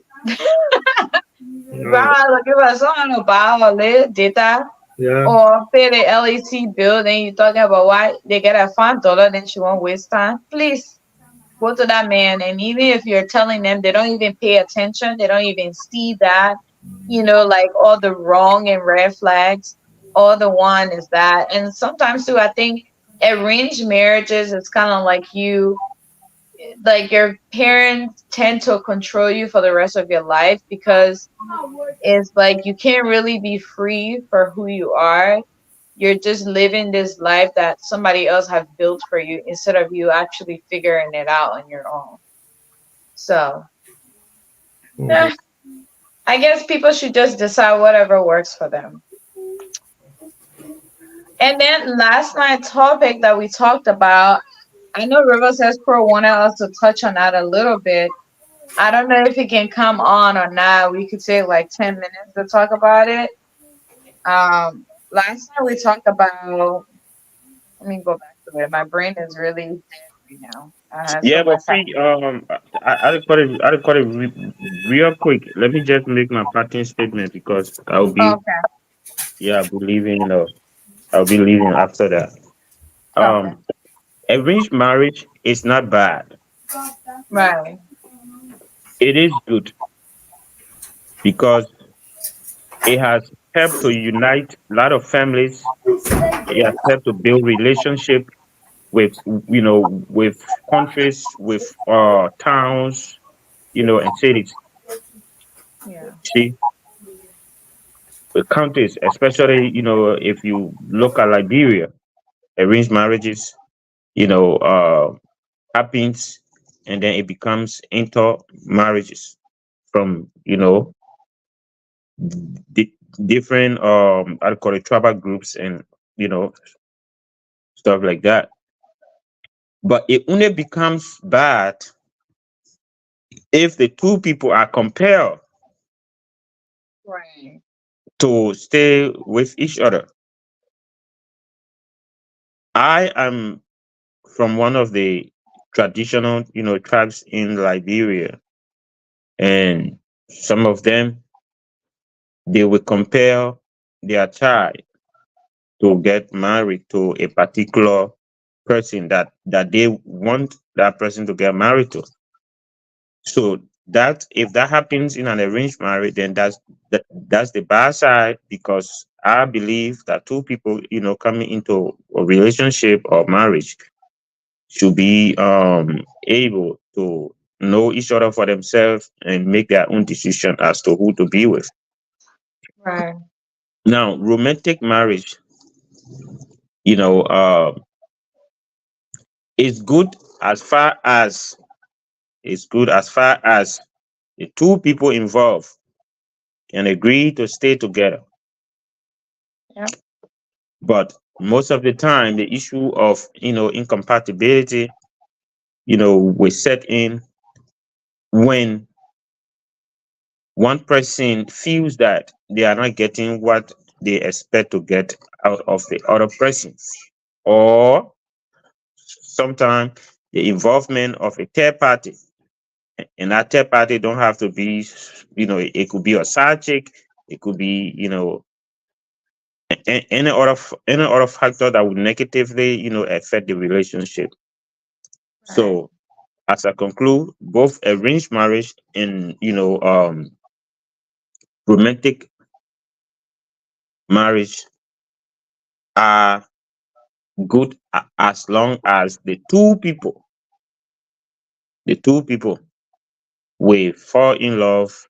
Yeah, wow, look at someone who buy all this data yeah. or pay the LEC bill, then you talking about why they get a $5, then she won't waste time. Please go to that man. And even if you're telling them, they don't even pay attention, they don't even see that, like all the wrong and red flags. All the one is that. And sometimes too, I think arranged marriages is kind of like your parents tend to control you for the rest of your life because it's like you can't really be free for who you are. You're just living this life that somebody else have built for you instead of you actually figuring it out on your own. So, Mhm. eh, I guess people should just decide whatever works for them. And then last night topic that we talked about, I know Rivers Pro wanted us to touch on that a little bit. I don't know if he can come on or not. We could take like 10 minutes to talk about it. Last time we talked about, let me go back to it. My brain is really dead right now. I had so Yeah, much but free. I'll cut it real quick. Let me just make my parting statement because Okay, I'll be leaving. I'll be leaving after that. okay, Um, Arranged marriage is not bad. right, It is good because it has helped to unite a lot of families. It has helped to build relationship with with countries, with towns, and cities. yeah, See, with countries, especially if you look at Liberia, arranged marriages, happens, and then it becomes inter marriages from di- different I call it tribal groups and you know stuff like that. But it only becomes bad if the two people are compelled right, to stay with each other. I am from one of the traditional, tribes in Liberia, and some of them they will compel their child to get married to a particular person that they want that person to get married to. So that if that happens in an arranged marriage, then that's the bad side because I believe that two people, coming into a relationship or marriage should be able to know each other for themselves and make their own decision as to who to be with. right, Now, romantic marriage, you know, uh, is good as far as the two people involved can agree to stay together. yeah, But most of the time, the issue of incompatibility, will set in when one person feels that they are not getting what they expect to get out of the other person, or sometimes the involvement of a third party. And that third party don't have to be, it could be a side chick, it could be, any other factor that would negatively, affect the relationship. right, So as I conclude, both arranged marriage and romantic marriage are good as long as the two people will fall in love,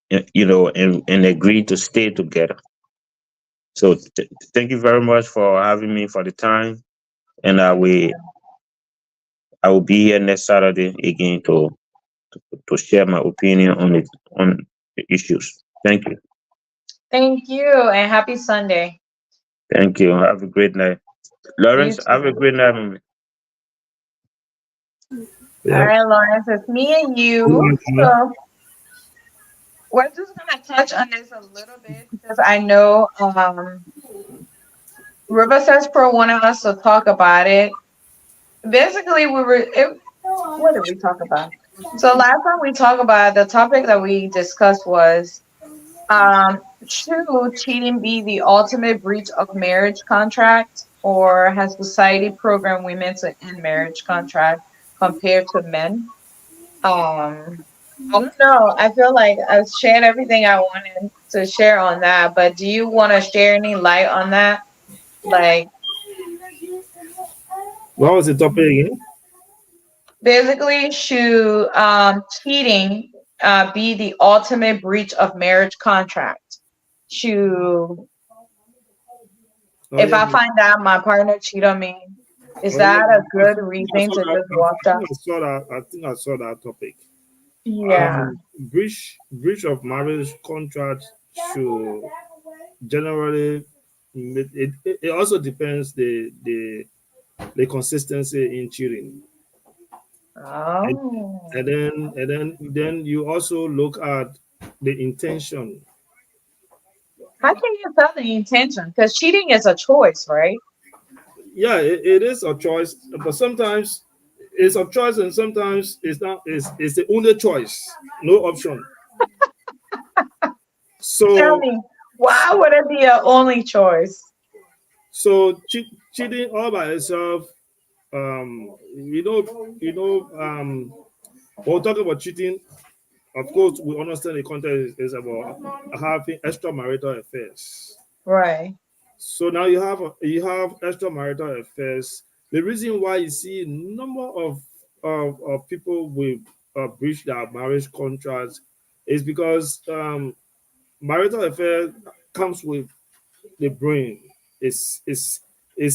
and agree to stay together. So thank you very much for having me for the time, and I will be here next Saturday again to share my opinion on the issues. Thank you. thank you, and happy Sunday. Thank you. Have a great night. You Lawrence, have a too. great night, mommy. All Yeah. right, Lawrence, it's me and Good you. night, Tony. So we're just gonna touch on this a little bit because I know River Says Pro wanted us to talk about it. Basically, what did we talk about? So last time we talked about the topic that we discussed was should cheating be the ultimate breach of marriage contract, or has society programmed women to end marriage contract compared to men? I don't know. I feel like I've shared everything I wanted to share on that, but do you want to share any light on that? Like, What was the topic again? basically, should cheating be the ultimate breach of marriage contract? Should, Oh if yeah, I find out my partner cheat on me, is oh yeah. that a I good think I reason saw to that. just walk I out? think I saw that. I think I saw that topic. Yeah, Breach of marriage contract should generally. It also depends the consistency in cheating. and, Oh. and then you also look at the intention. How can you tell the intention? Because cheating is a choice, right? Yeah, it is a choice, but sometimes it's a choice and sometimes it's not. It's the only choice, no option. Tell So me, why would it be a only choice? cheating all by itself, when we talk about cheating, of course we understand the context is about having extramarital affairs. Right. So now you have extramarital affairs. The reason why you see a number of people with breach their marriage contracts is because marital affair comes with the brain. It's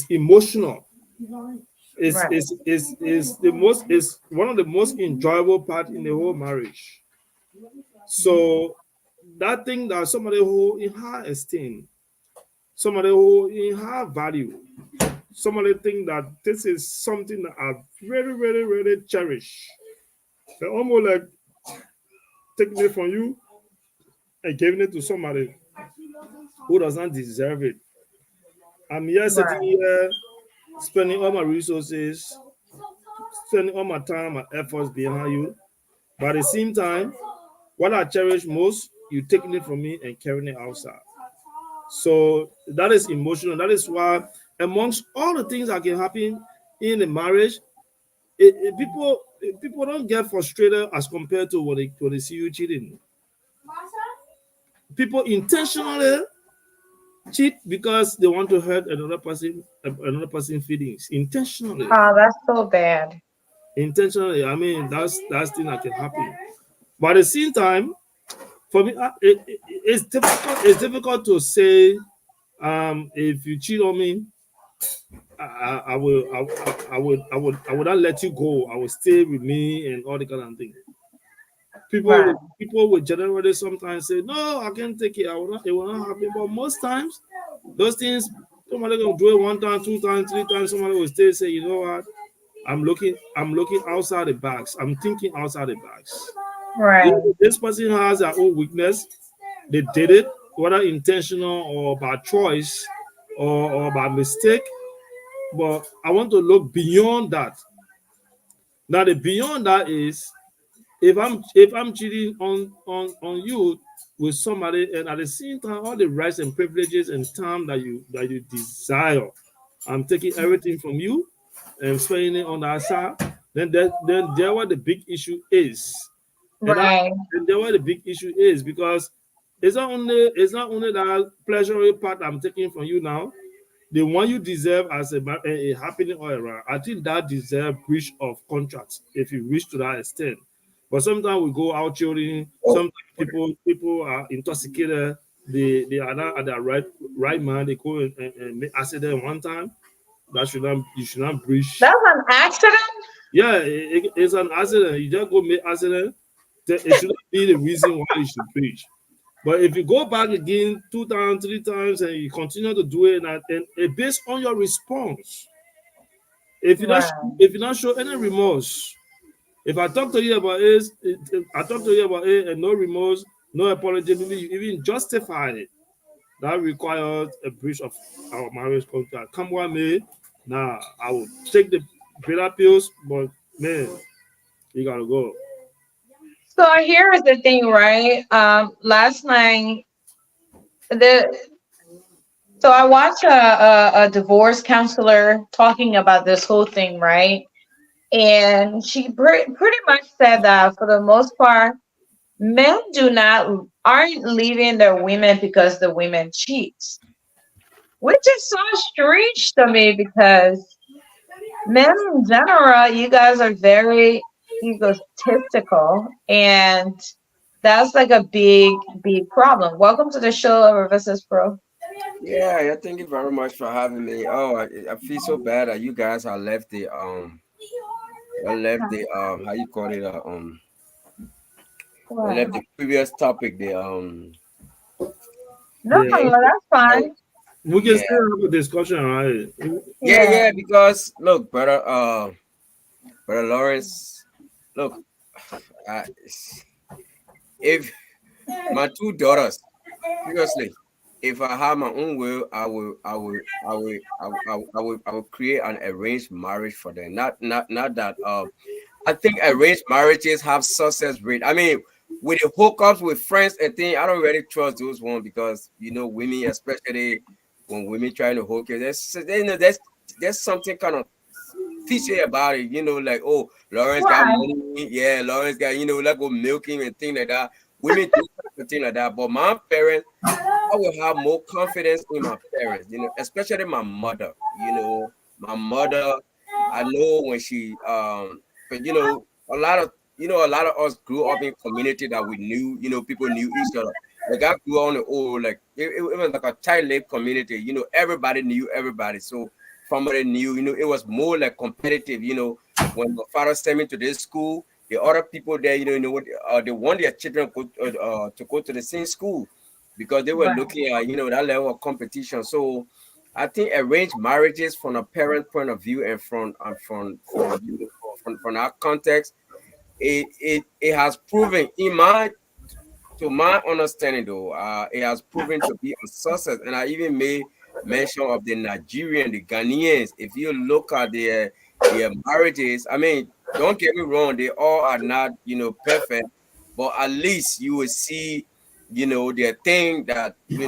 emotional. Right. Is the most is one of the most enjoyable part in the whole marriage. So that thing that somebody who in high esteem, somebody who in high value, somebody think that this is something that I very, very, very cherish. They almost like taking it from you and giving it to somebody who does not deserve it. I'm here sitting Right. here spending all my resources, spending all my time and efforts behind you. But at the same time, what I cherish most, you taking it from me and carrying it outside. So that is emotional. That is why, amongst all the things that can happen in a marriage, people don't get frustrated as compared to when they see you cheating. People intentionally cheat because they want to hurt another person feelings intentionally. Oh, that's so bad. Intentionally, I mean that's thing that can happen. But at the same time, for me, it's difficult. It's difficult to say if you cheat on me, I would not let you go. I will stay with me and all the kind of thing. Right. People would generally sometimes say, "No, I can't take it. I will not. It will not happen." But most times, those things somebody gonna do it one time, two times, three times. Somebody will still say, "You know what? I'm looking outside the box. I'm thinking outside the box." Right. If this person has their own weakness. They did it, whether intentional or by choice or by mistake. But I want to look beyond that. Now, the beyond that is if I'm cheating on you with somebody, and at the same time, all the rights and privileges and time that you desire, I'm taking everything from you and spending it on the side. Then there what the big issue is, and that Right. and there what the big issue is because it's not only that pleasurable part I'm taking from you now, the one you deserve as a happening all around. I think that deserve breach of contract if you reach to that extent. But sometimes we go out children. Sometimes people are intoxicated. They are not at the right mind. They go and make accident one time. That should not you should not breach. That's an accident? Yeah, it's an accident. You just go make accident. It shouldn't be the reason why you should breach. But if you go back again 2 times, 3 times, and you continue to do it, and it based on your response, if you not Right. if you not show any remorse, if I talk to you about it, I talk to you about it, and no remorse, no apology, maybe you even justify it. That requires a breach of our marriage contract. Come what may, now I will take the bitter pills, but man, you gotta go. So here is the thing, right? Last night, the so I watched a divorce counselor talking about this whole thing, right? And she pretty much said that for the most part, men aren't leaving their women because the women cheat, which is so strange to me because men in general, you guys are very egotistical, and that's like a big problem. Welcome to the show, Reverses Pro. Yeah, yeah, thank you very much for having me. Oh, I feel so bad that you guys have left the how you call it you Right. left the previous topic No, The that's how fine. We can Yeah, still have a discussion around it. yeah, Yeah. yeah. Because look, brother Lawrence, look, uh, if my two daughters, seriously, if I have my own will, I will create an arranged marriage for them. Not that. I think arranged marriages have success rate. I mean, with the hookups with friends and things, I don't really trust those ones because women, especially when women trying to hook you, there's something kind of fishy about it. Like, oh, Lawrence got Why? money, yeah, Lawrence got like go milking and things like that. Women do something like that, but my parents, I will have more confidence in my parents, especially my mother. My mother, I know when she but a lot of us grew up in community that we knew, people knew each other. Like I grew on the old, like it was like a tight-knit community, everybody knew everybody. So family knew, it was more like competitive, when my father sent me to this school, the other people there, what they want their children to go to the same school because they were Right. looking at that level of competition. So I think arranged marriages from a parent point of view and from our context, it has proven to my understanding though, it has proven to be a success. And I even made mention of the Nigerian, the Ghanaians. If you look at their marriages, I mean, don't get me wrong, they all are not perfect, but at least you will see their thing that we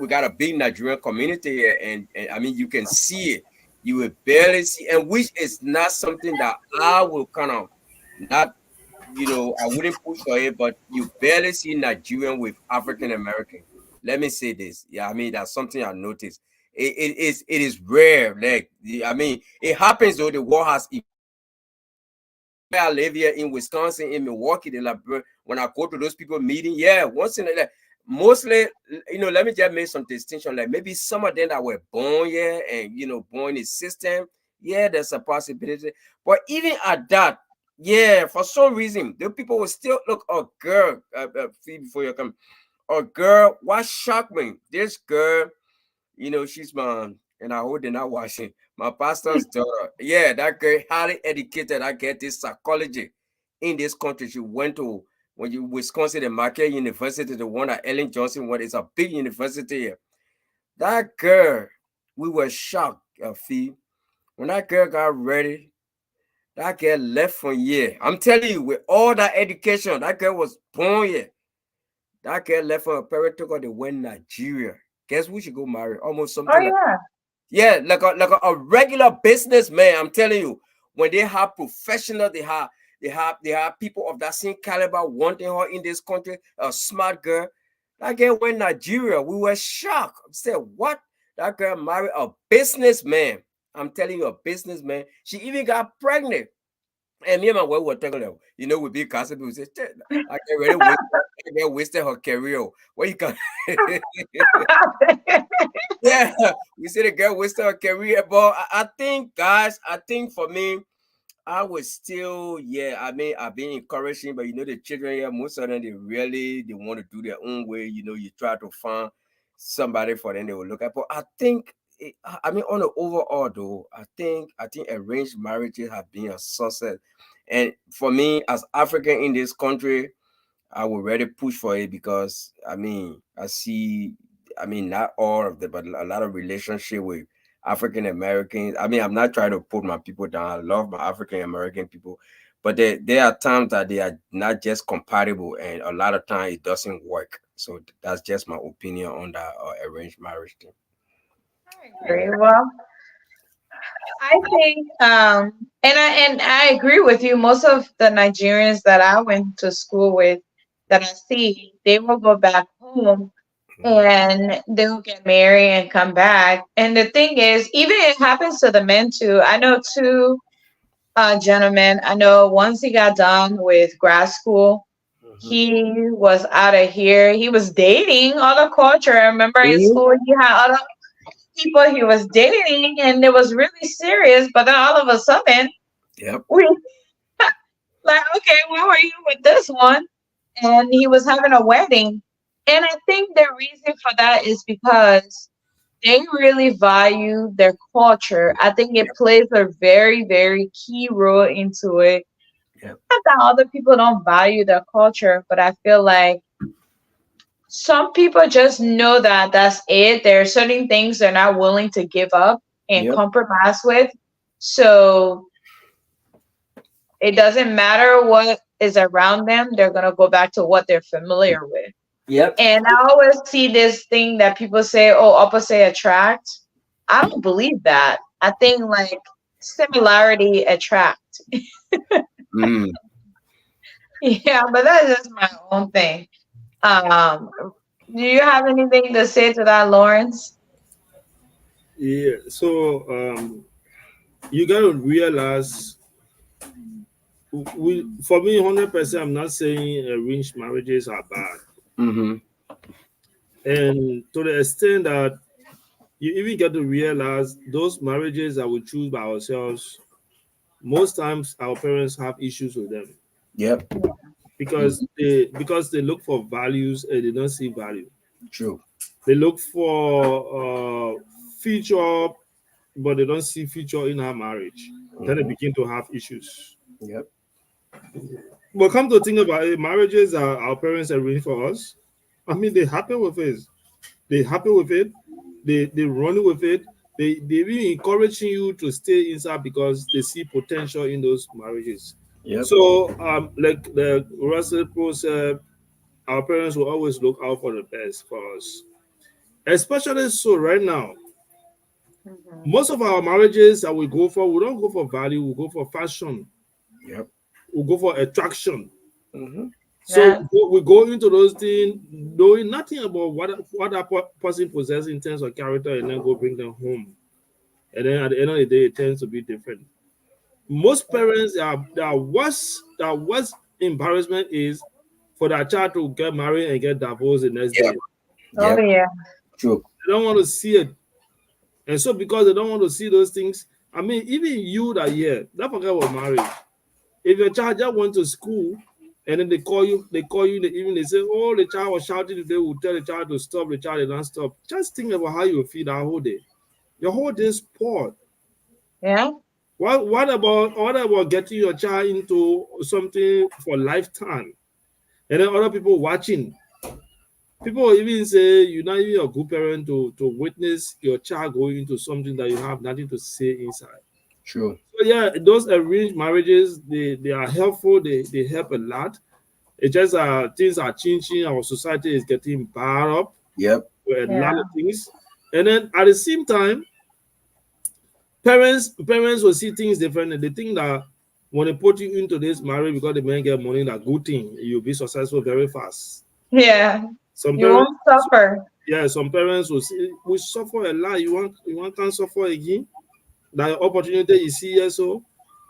got a big Nigerian community here, and I mean you can see it. You will barely see, and which is not something that I will kind of not I wouldn't push for it, but you barely see Nigerian with African American. Let me say this. Yeah, I mean that's something I noticed. It is rare. Like I mean, it happens though. The war has. I live here in Wisconsin, in Milwaukee. When I go to those people meeting, yeah, once in a like, mostly, let me just make some distinction. Like maybe some of them that were born here and born in the system, yeah, there's a possibility. But even at that, yeah, for some reason, the people will still look. Oh, girl, before you come, oh, girl, what shocked me? This girl. She's my, and I hope they're not watching. My pastor's daughter. Yeah, that girl, highly educated. I get this psychology in this country. She went to Wisconsin, the Marquette University, the one that Ellen Johnson went. It's a big university here. That girl, we were shocked, Fee. When that girl got ready, that girl left from here. I'm telling you, with all that education, that girl was born here. That girl left from her parents, took her to went Nigeria. Guess who she go marry? Almost Oh something like, yeah. yeah, like a regular businessman. I'm telling you, when they have professional, they have people of that same caliber wanting her in this country. A smart girl. That girl went Nigeria. We were shocked. I said, what? That girl married a businessman. I'm telling you, a businessman. She even got pregnant. And me and my wife were talking like, we be gossip. We say, "Shit, I get ready wasted her career. What you can yeah, we see the girl wasted her career. But I think, guys, I think for me, I was still, yeah, I mean, I've been encouraging, but the children here, most of them, they want to do their own way. You try to find somebody for them they will look at. But I think, I mean, on the overall though, I think arranged marriages have been a success. And for me, as African in this country, I would really push for it because I mean, I mean, not all of them, but a lot of relationship with African Americans. I mean, I'm not trying to put my people down. I love my African American people, but there are times that they are not just compatible, and a lot of times it doesn't work. So that's just my opinion on that arranged marriage thing. Very well. I think, and I agree with you. Most of the Nigerians that I went to school with, that I see, they will go back home and they'll get married and come back. And the thing is, even it happens to the men too. I know two gentlemen. I know once he got done with grad school, Mhm. he was out of here. He was dating other culture. I remember in Mhm. school he had other people he was dating, and it was really serious. But then all of a sudden, Yep. we like, okay, where were you with this one? And he was having a wedding. And I think the reason for that is because they really value their culture. I think it plays a very, very key role into it. Yep. Not that other people don't value their culture, but I feel like some people just know that that's it. There are certain things they're not willing to give up and Yep. compromise with. So it doesn't matter what is around them, they're going to go back to what they're familiar with. Yep. And I always see this thing that people say, oh, opposite attract. I don't believe that. I think like similarity attract. Mm. Yeah, but that's just my own thing. Do you have anything to say to that, Lawrence? Yeah. So you got to realize, for me, 100%, I'm not saying arranged marriages are bad, Mm-hmm. and to the extent that you even get to realize those marriages that we choose by ourselves, most times our parents have issues with them Yep. because they look for values and they don't see value. True. They look for future, but they don't see future in our marriage. Then they begin to have issues. Yep. But come to think about it, marriages are our parents arranged for us. I mean, they're happy with it. They're happy with it. They run with it. They really encouraging you to stay inside because they see potential in those marriages. Yep. So, like the Russell Pro said, our parents will always look out for the best for us. Especially so right now. Most of our marriages that we go for, we don't go for value, we go for fashion, Yep. we go for attraction. Mm-hmm. So Yeah. we go into those things knowing nothing about what that person possesses in terms of character, and then go bring them home. And then at the end of the day, it tends to be different. Most parents their worst embarrassment is for their child to get married and get divorced the next Yep. day. Oh, Yep. yeah. True. They don't want to see it. And so because they don't want to see those things, I mean, even you that year, don't forget about marriage. If your child just went to school and then they call you in the evening, they say, oh, the child was shouting today, will tell the child to stop, the child did not stop. Just think about how you feel that whole day. Your whole day is spoiled. Yeah. What about getting your child into something for lifetime? And then other people watching. People will even say you're not even a good parent to witness your child going into something that you have nothing to say inside. True. So yeah, those arranged marriages, they are helpful, they help a lot. It's just things are changing, our society is getting bad up Yep. with a lot Yeah. of things. And then at the same time, parents will see things differently. They think that when they put you into this marriage because the man get money, that good thing, you'll be successful very fast. Yeah. Some You parents, won't suffer. yeah, some parents will say, we suffer a lot. You want can't suffer again. That opportunity you see here, so.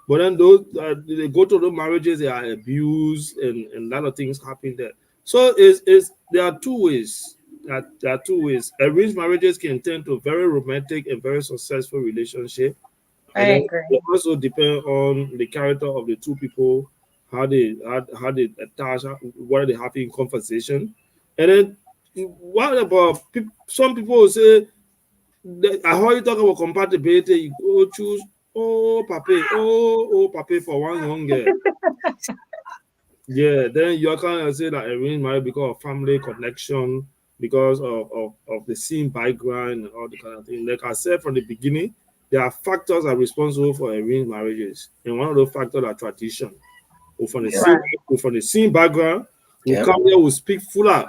But then those they go to those marriages, they are abused and a lot of things happen there. So is there are two ways. There are two ways. Arranged marriages can turn to very romantic and very successful relationship. I And then agree. it also depend on the character of the two people, how they attach, what are they having in conversation. And then what about some people will say, I heard you talk about compatibility. You go choose papa for one young girl. Yeah, then you kind of say that arranged marriage because of family connection, because of the same background and all the kind of thing. Like I said from the beginning, there are factors that are responsible for arranged marriages, and one of those factors are tradition. Who from the same Right. who from the same background, who Yep. come here will speak fuller.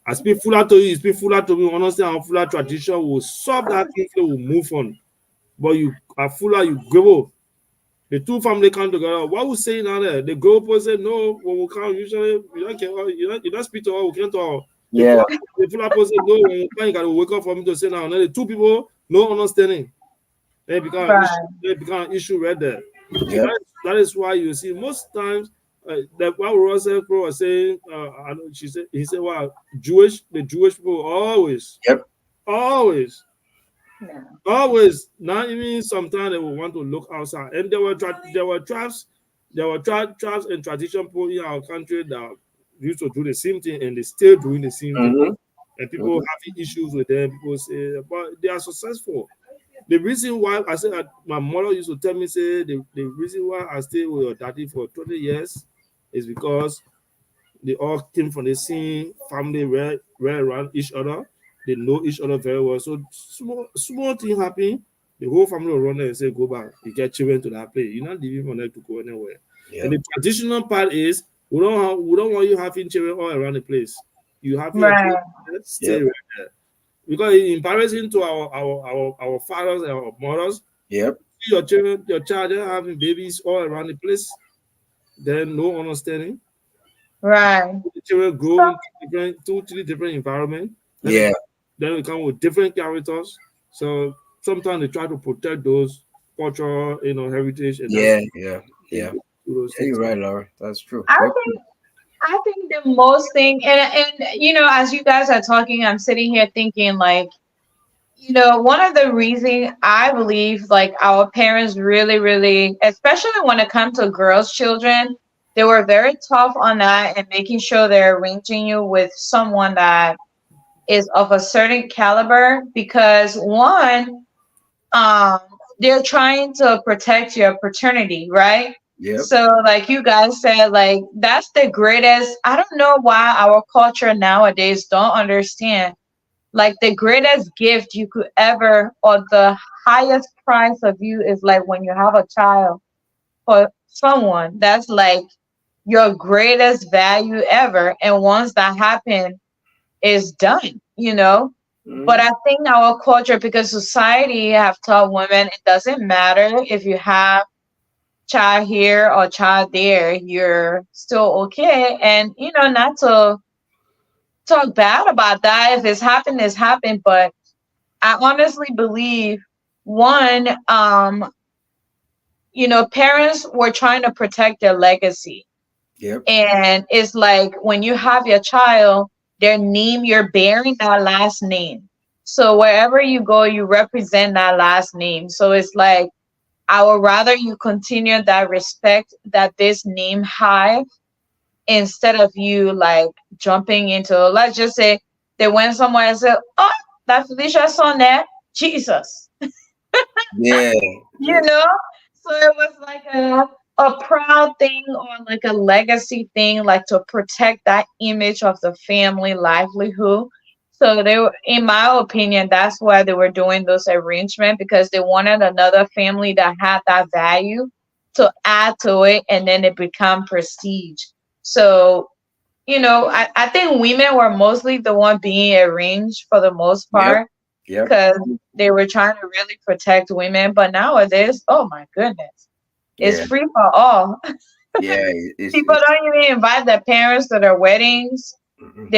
I speak fuller to you, you speak fuller to me. Understand how fuller tradition will solve that conflict, will move on. But you are fuller, you go. The two family come together. What we say now there? The girl say no. When we come, usually we don't care. You don't speak to her. We can't talk. Yeah. The full person no. When we come, you gotta wake up for me to say now. Now the two people no understanding. They become Right. an issue right there. Yep. That is why you see most times. That what Russell Crowe was saying. I know he said, "Wow, the Jewish people always, Yep. always." Yeah. Always, not even sometimes they will want to look outside. And there were tribes and tradition people in our country that used to do the same thing, and they still doing the same thing. Mm-hmm. and people having issues with them. People say, but they are successful. The reason why I said that my mother used to tell me, say the reason why I stay with your daddy for 20 years is because they all came from the same family, where around each other. They know each other very well. So small thing happen, the whole family will run there and say, go back. You get children to that place. You're not leaving for them to go anywhere. Yeah. And the traditional part is we don't want you having children all around the place. You have your Right. children, stay right there. Because in comparison to our fathers and our mothers, Yep. your children, your child, they're having babies all around the place. Then no understanding. Right. The children grow So, into different, totally different environment. Yeah. Then they come with different characters. So sometimes they try to protect those cultural, heritage, and Yeah. that's Yeah. Yeah. those Yeah, you're things. right, Laura. That's true. I Very think I think the most thing, and as you guys are talking, I'm sitting here thinking like, one of the reasons I believe like our parents really, really, especially when it comes to girls' children, they were very tough on that and making sure they're arranging you with someone that is of a certain caliber because one, um, they're trying to protect your paternity, right? Yep. So, like you guys said, like that's the greatest. I don't know why our culture nowadays don't understand like the greatest gift you could ever, or the highest price of you is like when you have a child for someone. That's like your greatest value ever. And once that happens, it's done. But Mhm. I think our culture, because society have taught women it doesn't matter if you have child here or child there, you're still okay. And not to talk bad about that. If it's happened. But I honestly believe one, parents were trying to protect their legacy. Yep. And it's like when you have your child, their name, you're bearing that last name. So wherever you go, you represent that last name. So it's like I would rather you continue that respect that this name have instead of you like jumping into, let's just say they went somewhere and said, oh, that's Felicia's son there. Jesus. Yeah. you know so it was like a proud thing or like a legacy thing, like to protect that image of the family livelihood. So they were, in my opinion, that's why they were doing those arrangements, because they wanted another family that had that value to add to it, and then it become prestige. So I think women were mostly the one being arranged for the most Yep. part, Yep. because they were trying to really protect women. But nowadays, oh my goodness, it's Yeah. free for all. Yeah. People don't even invite their parents to their weddings. Mhm.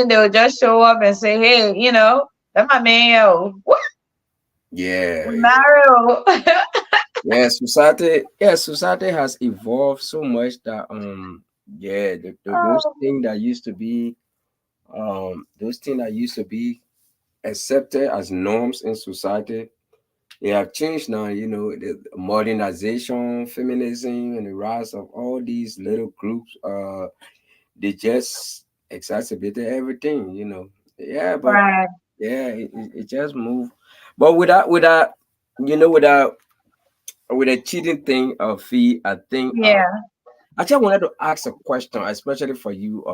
They'll just show up and say, hey, that's my man, yo. What? Yeah. Mario. Yeah. Society has evolved so much that yeah, those Oh, things that used to be accepted as norms in society, they have changed now. The modernization, feminism, and the rise of all these little groups. They just exacerbated everything. Yeah, but right. yeah, it just moved. But without with a cheating thing of fee, I think Yeah. I just wanted to ask a question, especially for you,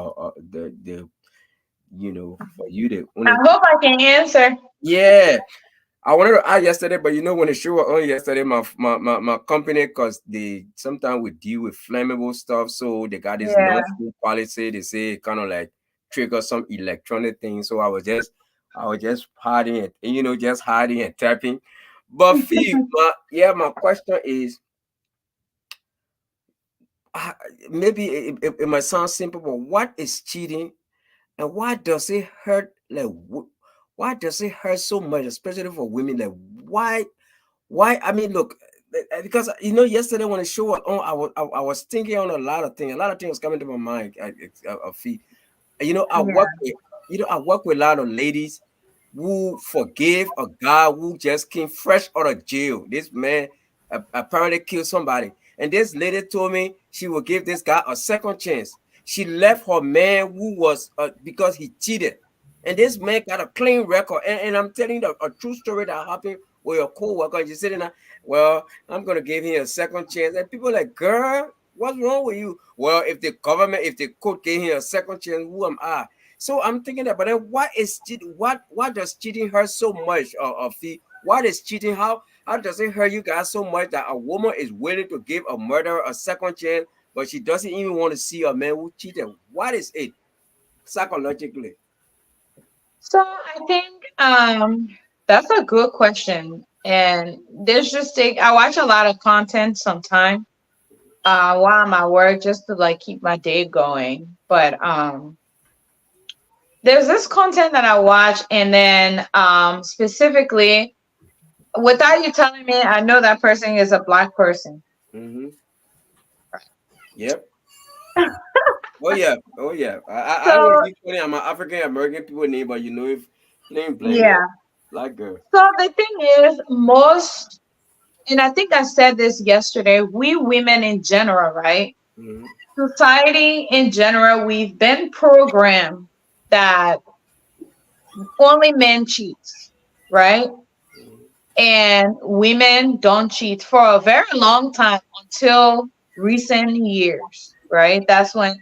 the for you the I only. hope I can answer. Yeah, I wanted to ask yesterday, but when the show was on yesterday, my company, because they sometimes we deal with flammable stuff, so they got this Yeah. non-food policy. They say kind of like trigger some electronic things. So I was just hiding it, just hiding and tapping. But Fee, my question is, uh, maybe it might sound simple, but what is cheating, and why does it hurt? Like, why does it hurt so much, especially for women? Like, why? Why? I mean, look, because yesterday when the show was on, I was thinking on a lot of things. A lot of things was coming to my mind. Feet. I work Yeah. with, a lot of ladies who forgave a guy who just came fresh out of jail. This man apparently killed somebody, and this lady told me she will give this guy a second chance. She left her man who was because he cheated. And this man got a clean record. And I'm telling you a true story that happened with your co-worker. You sitting there, well, I'm gonna give him a second chance. And people like, girl, what's wrong with you? Well, if the government, if the court gave him a second chance, who am I? So I'm thinking that, but then what is cheating? What does cheating hurt so much? What is cheating? How does it hurt you guys so much that a woman is willing to give a murderer a second chance, but she doesn't even want to see a man who cheated? What is it psychologically? So I think that's a good question. And there's just I watch a lot of content sometimes while I'm at work just to like keep my day going. But there's this content that I watch, and then specifically, without you telling me, I know that person is a black person. Mm-hmm. Yep. Oh yeah. Oh yeah. I So don't be funny. I'm an African American people name, but you know if name black, yeah, yeah. black girl. So the thing is, most, and I think I said this yesterday, we women in general, right? Mm-hmm. Society in general, we've been programmed that only men cheat, right? And women don't cheat for a very long time until recent years, right? That's when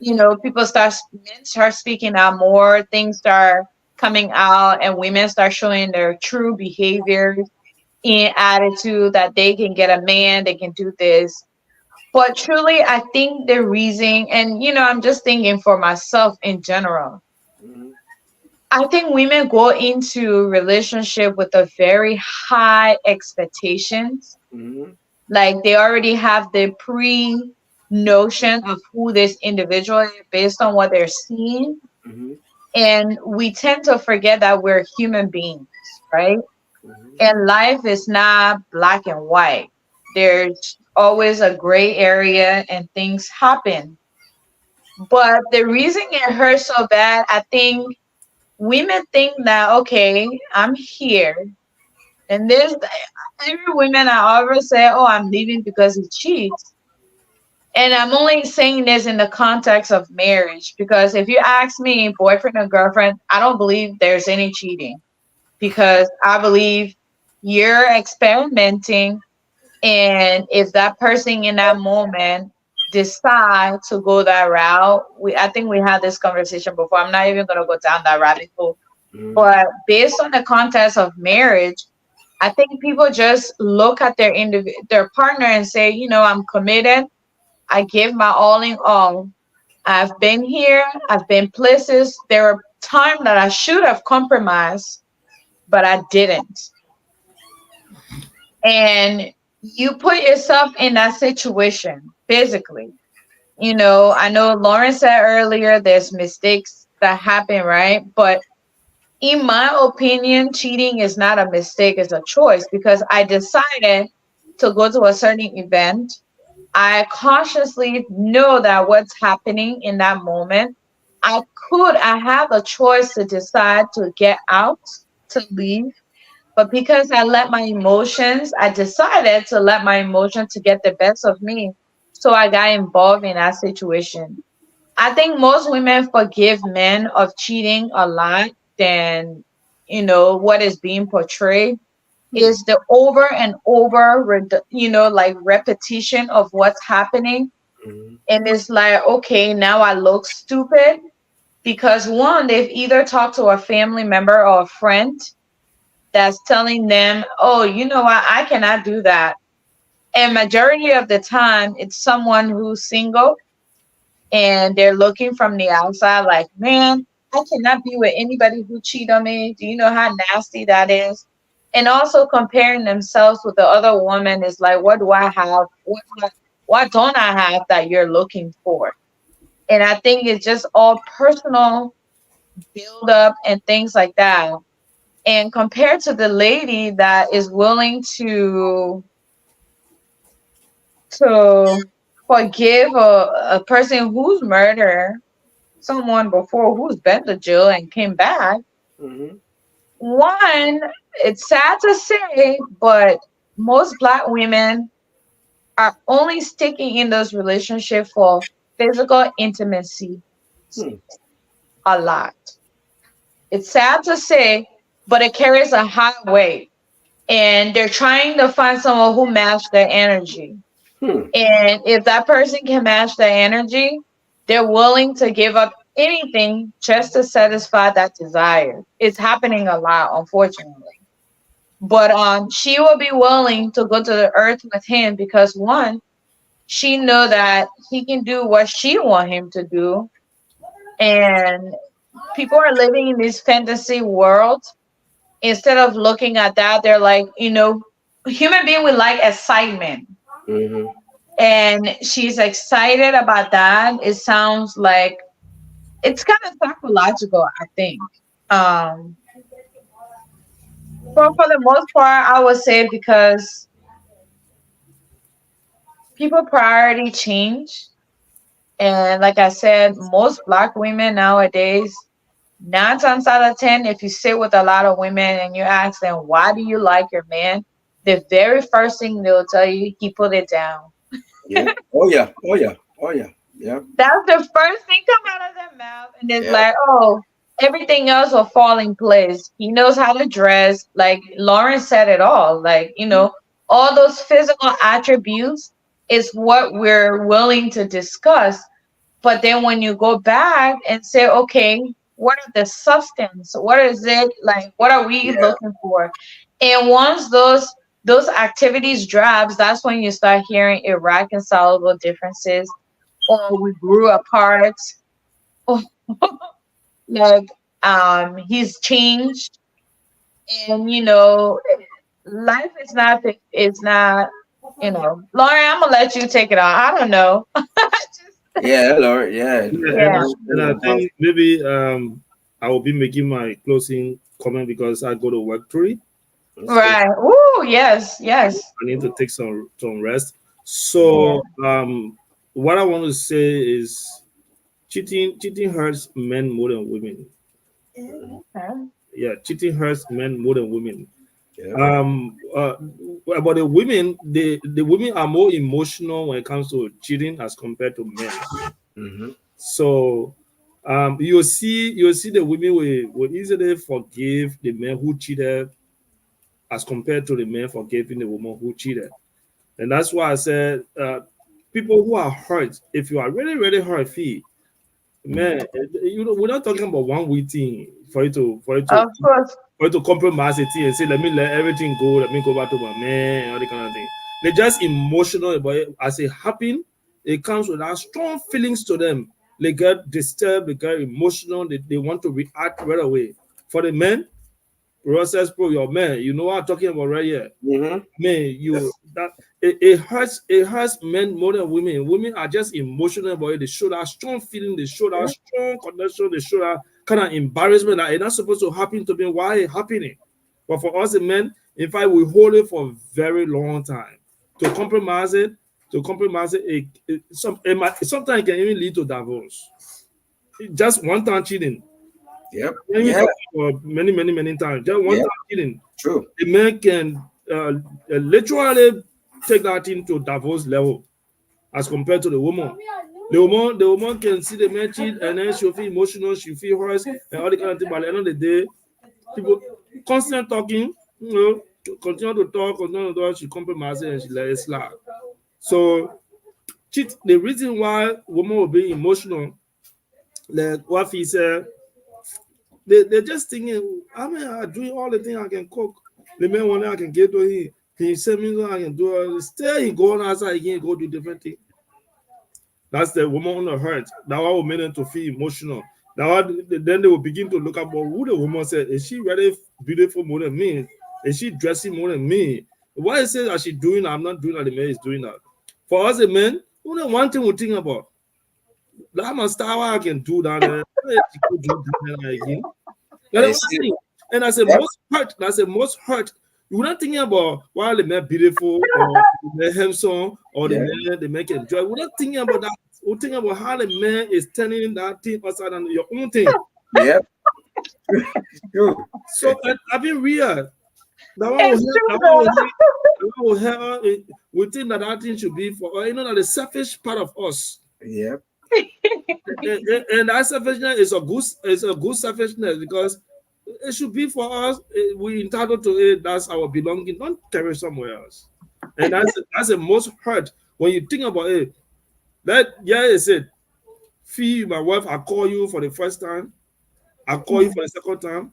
people men start speaking out more, things start coming out, and women start showing their true behaviors and attitude that they can get a man, they can do this. But truly, I think the reason, and I'm just thinking for myself in general, Mm-hmm. I think women go into relationship with a very high expectations. Mm-hmm. Like they already have the pre notion of who this individual is based on what they're seeing. Mm-hmm. And we tend to forget that we're human beings, right? Mm-hmm. And life is not black and white. There's always a gray area and things happen. But the reason it hurts so bad, I think women think that, okay, I'm here. And there's every woman I always say, oh, I'm leaving because he cheats. And I'm only saying this in the context of marriage because if you ask me, boyfriend or girlfriend, I don't believe there's any cheating because I believe you're experimenting. And if that person in that moment decide to go that route, I think we had this conversation before. I'm not even going to go down that rabbit hole. Mm-hmm. But based on the context of marriage, I think people just look at their partner and say, I'm committed. I give my all in all. I've been here. I've been places. There were times that I should have compromised, but I didn't. And you put yourself in that situation physically. I know Lauren said earlier there's mistakes that happen, right? But in my opinion, cheating is not a mistake, it's a choice because I decided to go to a certain event. I consciously know that what's happening in that moment, I have a choice to decide to get out, to leave. But because I decided to let my emotions to get the best of me. So I got involved in that situation. I think most women forgive men of cheating a lot than, what is being portrayed is the over and over, like repetition of what's happening. Mm-hmm. And it's like, okay, now I look stupid because one, they've either talked to a family member or a friend that's telling them, oh, you know what, I cannot do that. And majority of the time, it's someone who's single and they're looking from the outside like, man, I cannot be with anybody who cheat on me. Do you know how nasty that is? And also comparing themselves with the other woman is like, what do I have? What don't I have that you're looking for? And I think it's just all personal build up and things like that. And compared to the lady that is willing to forgive a person who's murdered someone before, who's been to jail and came back. Mm-hmm. One, it's sad to say, but most black women are only sticking in those relationships for physical intimacy Hmm. a lot. It's sad to say, but it carries a high weight. And they're trying to find someone who match their energy. Hmm. And if that person can match their energy, they're willing to give up anything just to satisfy that desire. It's happening a lot, unfortunately. But she will be willing to go to the earth with him because one, she know that he can do what she want him to do, and people are living in this fantasy world. Instead of looking at that, they're like, human being would like excitement, Mhm. and she's excited about that. It sounds like it's kind of psychological, I think. Um, but for the most part, I would say because people priority change, and like I said, most black women nowadays, 9 times out of 10, if you sit with a lot of women and you ask them why do you like your man, the very first thing they'll tell you, he put it down. Yeah. Oh yeah. Oh yeah. Oh yeah. Yeah. That's the first thing come out of their mouth, and it's Yeah. like, oh, everything else will fall in place. He knows how to dress. Like Lauren said it all. Like, all those physical attributes is what we're willing to discuss. But then when you go back and say, okay, what are the substance? What is it like? What are we Yeah. looking for? And once those activities drops, that's when you start hearing irreconcilable differences, or we grew apart, or like he's changed, and life is not Lauren, I'm gonna let you take it on. I don't know. Yeah. Lord. Yeah. Yeah, Yeah. and I think maybe I will be making my closing comment because I go to work today. Right. Ooh, yes, yes. I need to take some rest. So what I want to say is cheating hurts men more than women. Okay. Yeah, cheating hurts men more than women. Yeah. But the women are more emotional when it comes to cheating as compared to men. Mhm. So you'll see the women will easily forgive the men who cheated as compared to the men forgiving the woman who cheated. And that's why I said people who are hurt, if you are really, really hurt, man, we're not talking about one week thing for you to Of course. compromise it and say, let everything go, let me go back to my man, and all that kind of thing. They're just emotional about it. As it happens, it comes with that strong feelings to them. They get disturbed, they get emotional, they want to react right away. For the men, process pro, your man, you know what I'm talking about right here. Mhm. Man, it hurts men more than women. Women are just emotional about it. They show that strong feeling, they show that strong connection, they show that kind of embarrassment that it's not supposed to happen to me. Why it happening? But for us the men, in fact, we hold it for a very long time. To compromise it, sometimes it can even lead to divorce. Just one time cheating. Yep. When we Yeah. talk for many, many, many times, just one Yeah. time cheating, True. the man can literally take that thing to divorce level as compared to the woman. The woman can see the man cheat and then she'll feel emotional, she'll feel hurt and all the kind of thing. But at the end of the day, people constant talking, continue to talk, she compromises and she let it slide. So the reason why women will be emotional, like what he said, they're just thinking, I'm doing all the things I can cook. The man one I can get to him. He send me so I can do all this. Still he going outside again, go do different things. That's the woman on the hurt. That one will make them to feel emotional. Then they will begin to look at who the woman said. Is she really beautiful more than me? Is she dressing more than me? Why is it that she doing that? I'm not doing that. The man is doing that. For us, the men, only one thing we think about. That must style I can do that. Again. And that's the Yep. most hurt. That's the most hurt. You're not thinking about why the man beautiful or the man handsome or Yeah. the man can enjoy. We're not thinking about that. We're thinking about how the man is turning that thing upside down your own thing. Yep. True. So I've been real. That one It's will help. We think that thing should be for that the selfish part of us. Yep. And that selfishness is a good selfishness because It should be for us. We entitled to it. That's our belonging. Don't carry somewhere else. And that's the most hurt when you think about it. That yeah, is it. Fee, my wife, I call you for the first time. I call you for the second time.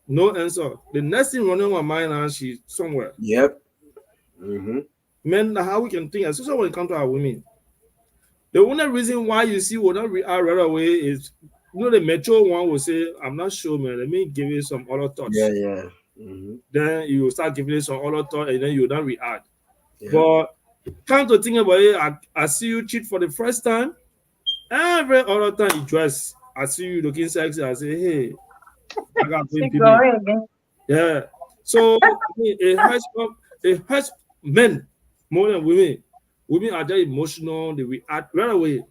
No answer. The next thing running on my mind, and she's somewhere. Yep. Mm-hmm. Men, how we can think, especially when it comes to our women. The only reason why you see will not react right away is, the mature one will say, I'm not sure, man. Let me give you some other thoughts. Yeah. Mm-hmm. Then you will start giving it some other thought, and then you will not react. Yeah. But come to think about it, I see you cheat for the first time. Every other time you dress, I see you looking sexy. I say, hey, I got Keep people. going again. Yeah. So it hurts men more than women. Women are just emotional, they react right away.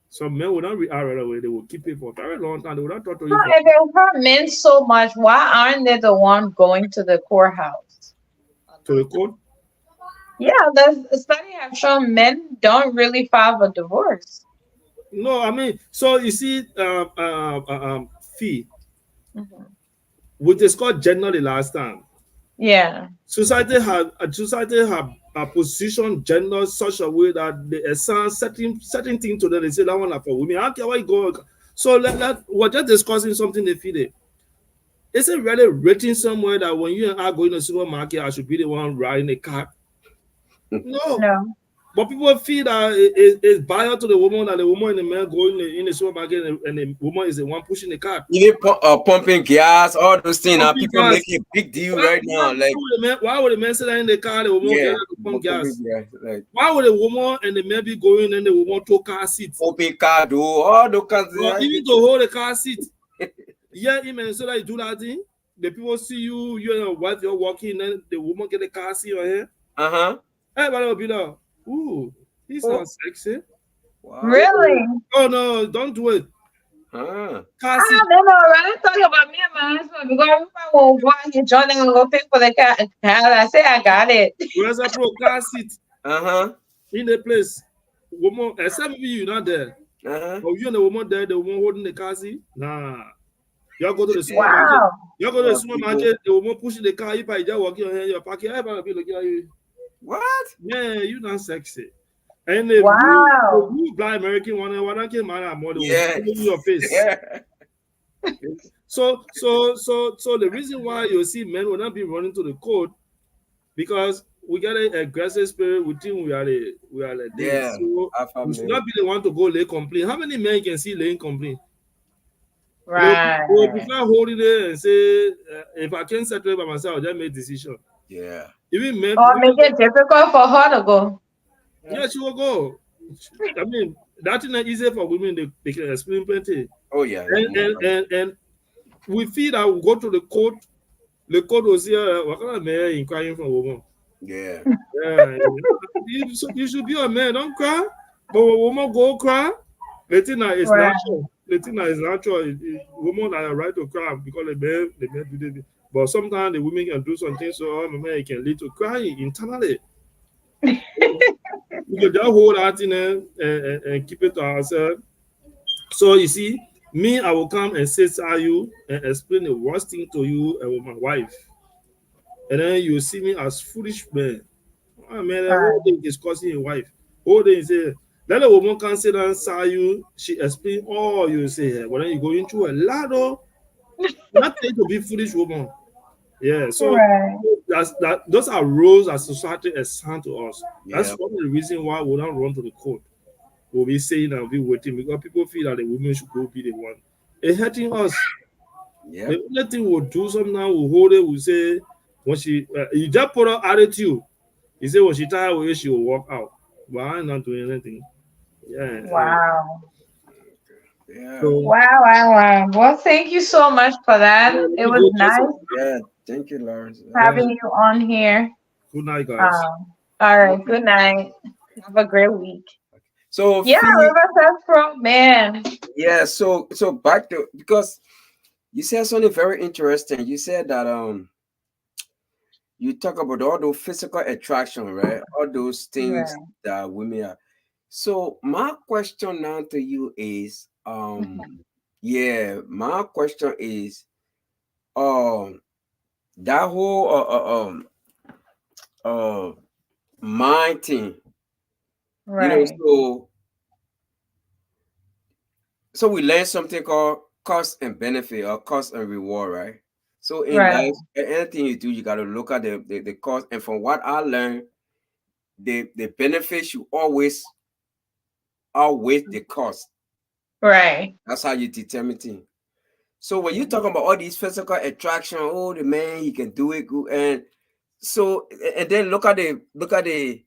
Some men will not react right away, they will keep it for a very long time. They will not talk to you So for if it hurt men so much, why aren't they the one going to the courthouse? to the court. Yeah, the study have shown men don't really file for divorce. No, I mean, so you see, fee, Mhm. we discussed gender the last time. Yeah. Society have positioned gender such a way that they assign certain things to them. They say that one are for women. I don't care where you go. So we're just discussing something they feel it. Is it really written somewhere that when you and I go in the supermarket, I should be the one riding the car? No. No. But people feel that it's biased to the woman, that the woman and the man go in the supermarket, and the woman is the one pushing the car. Even pumping gas, all those things. Now Pumping people gas. make a big deal right now. Like, why would the man sit there in the car, the woman yeah, get to pump gas? Like, Why would the woman and the man be going and the woman to car seat? open car door, all those kinds of Or even to hold the car seat. Yeah, even so that you do that thing, the people see you and your wife, you're walking, and then the woman get the car seat on here. Everybody will be like, ooh, he sounds sexy. Wow. Really? Oh no, don't do it. Car I seat. don't know, right? Talking about me and my husband because if I will go out here, John, and go pay for the car. I say I got it. Where's a pro car seat Uh-huh. in the place? Woman, except maybe you're not there. Or you and the woman there, the woman holding the car seat. Nah. Y'all go to the supermarket. Wow. Y'all go to the supermarket, the woman pushing the car, you probably just walking on here, you're parking, everybody be looking at you. What? Yeah, you not sexy. And the Wow. blue black American one, why don't you man more than Yeah. your face? Yeah. So the reason why you see men will not be running to the court because we got an aggressive spirit within we are like this. Yeah. So we should not be the one to go lay complaint. How many men can see laying complaint? Right. They prefer holding it and say, if I can't settle it by myself, I'll just make decision. Yeah. Even men, Or make it difficult for her to go. yeah, she will go. I mean, that's not easy for women. They can explain plenty. Oh yeah. And we feel that we go to the court. The court will say, what kind of man inquiring from a woman? Yeah. Yeah, you should be a man. Don't cry. But when a woman go cry, the thing that is Right. natural. The thing that is natural. Women are right to cry because the men do this. But sometimes the women can do something so man can lead to crying internally. We can just hold that in and keep it to ourselves. So you see, me, I will come and sit to you and explain the worst thing to you and with my wife. And then you see me as foolish man. Oh, man, the whole thing is causing your wife. Whole thing is let a woman come sit and say you, she explain all you say. But then you go into a lot of nothing to be foolish woman. Yeah, so Right. those are rules that society assigned to us. That's Yeah. one of the reasons why we don't run to the court. We'll be saying and be waiting because people feel that the women should go be the one. It's hurting us. Yeah. The only thing we'll do sometimes, we'll hold it, we'll say, when she, you just put her attitude. You say, when she tired with it, she will walk out. But I'm not doing anything. Yeah. Wow. Yeah. So, Wow. Well, thank you so much for that. It was nice Yeah. Thank you, Lawrence. having you on here. good night, guys. All right. Good night. Have a great week. So Yeah, Fee, Riverside Pro, man. yeah, so back to, because you said something very interesting. You said that you talk about all those physical attraction, right? All those things Right. that women are. So my question now to you is, yeah, my question is, that whole mind thing, you know, Right. so we learn something called cost and benefit or cost and reward, right? So in Right. life, anything you do, you got to look at the cost. And from what I learned, the benefits you always outweigh the cost. Right. That's how you determine things. So when you talking about all these physical attraction, oh, the man he can do it good, and so and then look at the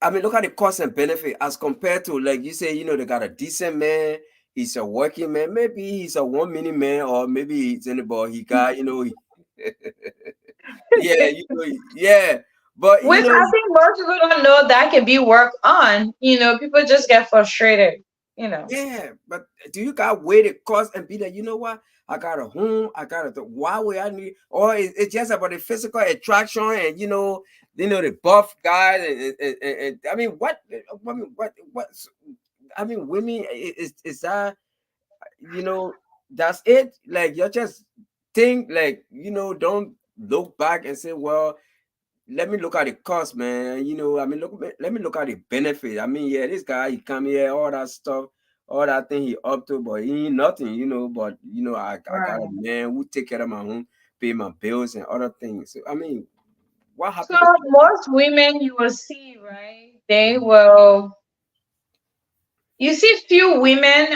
I mean, look at the cost and benefit as compared to, like you say, you know, they got a decent man, he's a working man, maybe he's a 1 minute man, or maybe he's anybody, he got, you know, yeah, you know, yeah, but you Which know, I think most people don't know that can be worked on. People just get frustrated. You know. yeah, but do you got weigh the cost and be like, you know what? I got a home, I got a why would I need, or it's just about the physical attraction and the buff guys and I mean I mean women is that that's it? Like you just think like don't look back and say, well, let me look at the cost, man. I mean, let me look at the benefit. I mean, yeah, this guy, he come here, all that stuff, all that thing he up to, but he ain't nothing, but I got a Right. man who take care of my home, pay my bills and other things. So I mean, what So happened to most women you will see, right? They will. You see, few women.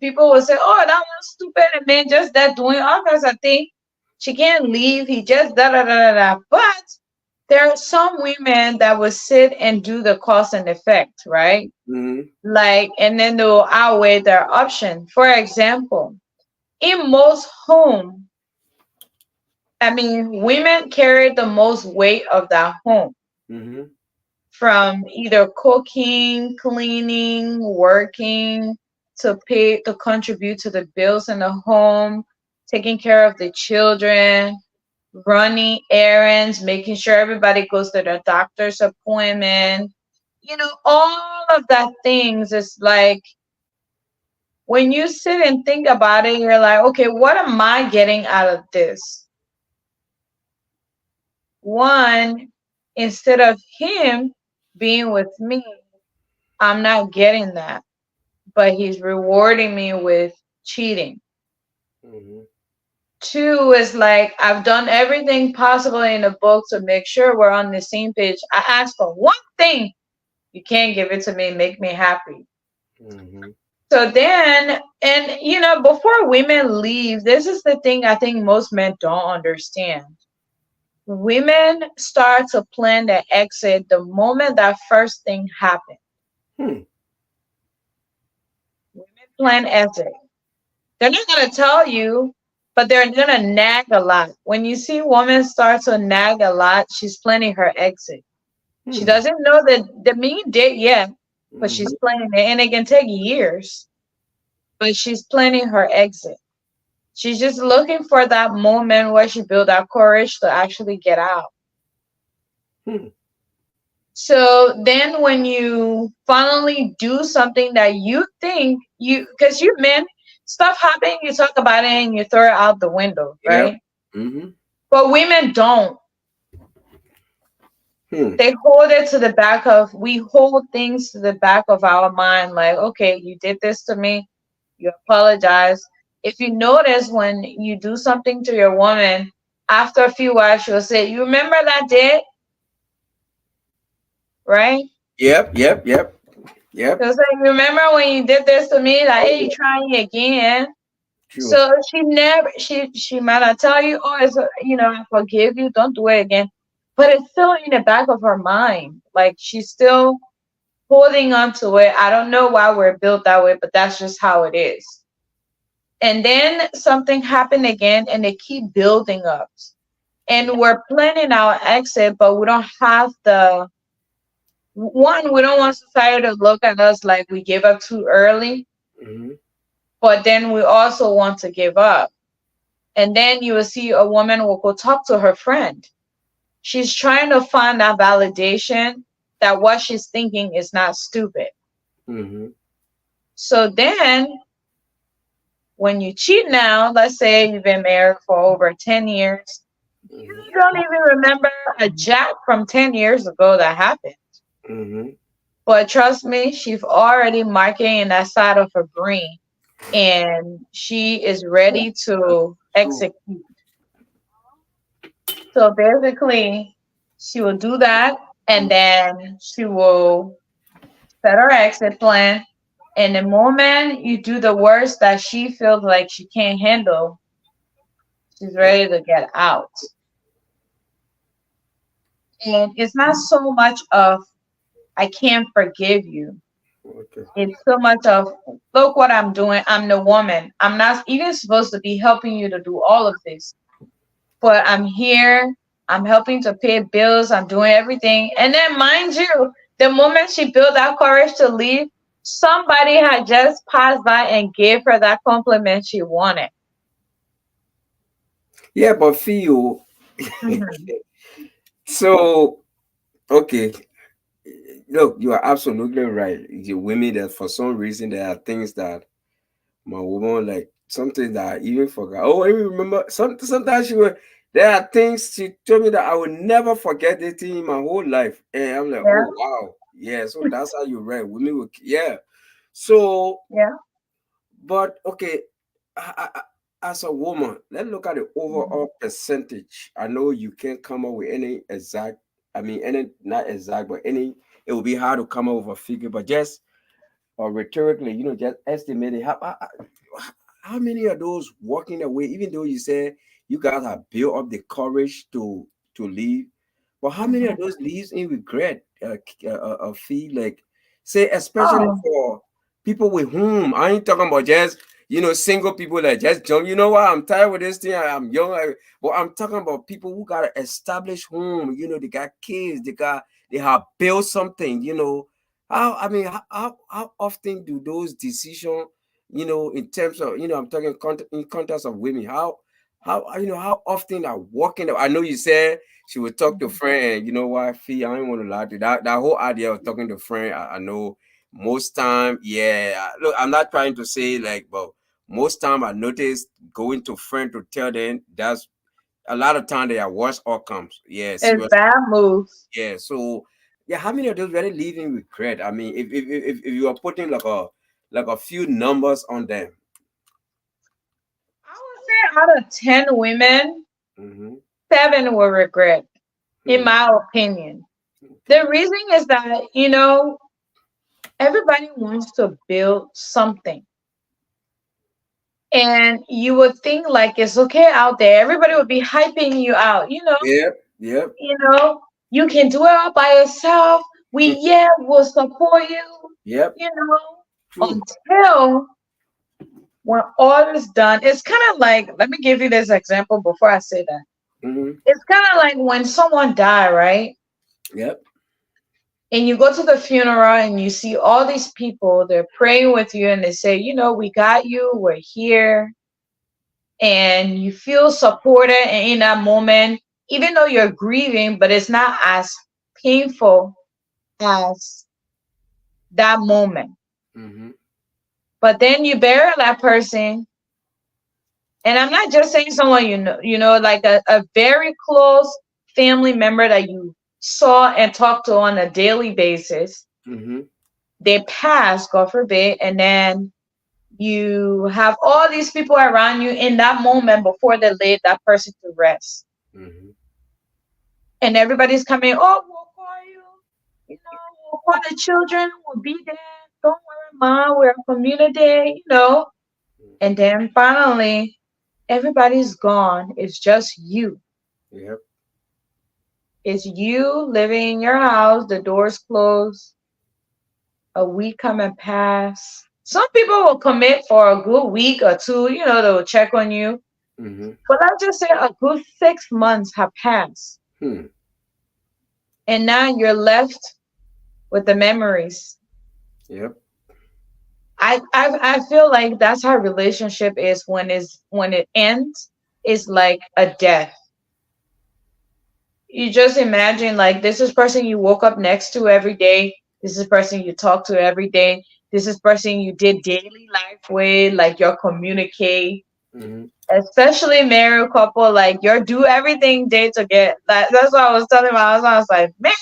People will say, "Oh, that one's stupid," and man just that doing all kinds of things. She can't leave. He just da da da da da. But there are some women that will sit and do the cause and effect, right? mm-hmm, Like, and then they'll outweigh their option. For example, in most home, I mean, women carry the most weight of that home, mm-hmm, from either cooking, cleaning, working, to contribute to the bills in the home, taking care of the children, running errands, making sure everybody goes to their doctor's appointment. All of that things is like, when you sit and think about it, you're like, okay, what am I getting out of this? One, instead of him being with me, I'm not getting that, but he's rewarding me with cheating. mm-hmm. Two is like, I've done everything possible in the book to make sure we're on the same page. I asked for one thing. You can't give it to me, make me happy. Mm-hmm. So then, and before women leave, this is the thing I think most men don't understand. Women start to plan their exit the moment that first thing happens. Hmm. Women plan exit. They're not going to tell you, but they're going to nag a lot. When you see women start to nag a lot, she's planning her exit. She Hmm. doesn't know the mean date yet, but she's Mm-hmm. planning it. And it can take years, but she's planning her exit. She's just looking for that moment where she build that courage to actually get out. Hmm. So then when you finally do something that you think because you men, stuff happen, you talk about it and you throw it out the window, Yep. right? Mm-hmm. But women don't. Hmm. We hold things to the back of our mind, like, okay, you did this to me, you apologize. If you notice, when you do something to your woman, after a few hours, she'll say, "You remember that day?" Right? Yep. Yep. Yep. Yep. She'll say, "Remember when you did this to me? Like, hey, you trying again?" True. So she never, she might not tell you, "Oh, I forgive you, don't do it again," but it's still in the back of her mind. Like, she's still holding on to it. I don't know why we're built that way, but that's just how it is. And then something happened again, and they keep building up. And we're planning our exit, but we don't have we don't want society to look at us like we gave up too early, Mm-hmm. but then we also want to give up. And then you will see a woman will go talk to her friend. She's trying to find that validation that what she's thinking is not stupid. Mm-hmm. So then when you cheat now, let's say you've been married for over 10 years, you don't even remember a jack from 10 years ago that happened. Mm-hmm. But trust me, she's already marking in that side of her brain, and she is ready to execute. So basically, she will do that, and then she will set her exit plan. And the moment you do the worst that she feels like she can't handle, she's ready to get out. And it's not so much of I can't forgive you. Okay. It's so much of look what I'm doing. I'm the woman. I'm not even supposed to be helping you to do all of this. But I'm here. I'm helping to pay bills. I'm doing everything. And then mind you, the moment she built that courage to leave, somebody had just passed by and gave her that compliment she wanted. Yeah, but feel Mhm. so okay. Look, you are absolutely right. The women that for some reason there are things that my woman like something that I even forgot. Oh, I even remember sometimes she will there are things she told me that I will never forget this thing in my whole life. And I'm like, Yeah, oh wow. Yeah, so that's how you read. Women will yeah. So yeah. but okay, as a woman, let's look at the Mhm. overall percentage. I know you can't come up with any exact, I mean, any not exact, but any. It will be hard to come up with a figure, but just rhetorically, just estimating how many of those walking away, even though you say you guys have built up the courage to leave, but how many of Mhm. those leaves in regret? Feel like, say, especially Oh, for people with whom I ain't talking about just single people that just jump. You know what? I'm tired with this thing. I'm young, but I'm talking about people who got to establish home. They got kids. They have built something. How I mean, how often do those decisions, in terms of, I'm talking in context of women, how often are walking? I know you said she would talk to friend. You know what, Fee, I don't want to lie to you. That whole idea of talking to friend, I know most time, yeah. Look, I'm not trying to say like, but most time I notice going to friend to tell them that's a lot of time they are worse outcomes. Yeah, it's seriously. bad moves. Yeah, so yeah, how many of those really leaving regret? I mean, if you are putting like a few numbers on them. I would say out of 10 women, Mm-hmm. 7 will regret, in Hmm. my opinion. Okay. The reason is that, everybody wants to build something. And you would think like it's okay out there. Everybody would be hyping you out, Yep. Yep. you know, you can do it all by yourself. We will support you, Yep. you know, True. until when all is done. It's kind of like, let me give you this example before I say that. Mm-hmm. It's kind of like when someone die, right? Yep. And you go to the funeral and you see all these people, they're praying with you and they say, we got you, we're here. And you feel supported. And in that moment, even though you're grieving, but it's not as painful as that moment. Mm-hmm. But then you bury that person. And I'm not just saying someone like a very close family member that you saw and talked to on a daily basis. Mm-hmm. They pass, God forbid, and then you have all these people around you in that moment before they laid that person to rest. Mm-hmm. And everybody's coming, oh, we'll call you, we'll call the children, we'll be there. Don't worry, mom, we're a community. And then finally, everybody's gone. It's just you. Yep. It's you living in your house, the doors closed, a week come and pass. Some people will commit for a good week or two, they will check on you. Mm-hmm. But let's just say a good 6 months have passed. Hmm. And now you're left with the memories. Yep. I feel like that's how relationship is when it ends, it's like a death. You just imagine like this is person you woke up next to every day. This is person you talk to every day. This is person you did daily life with, like you communicate. Mm-hmm. Especially married couple, like you do everything day to get. Like that's what I was telling my husband. I was like, man,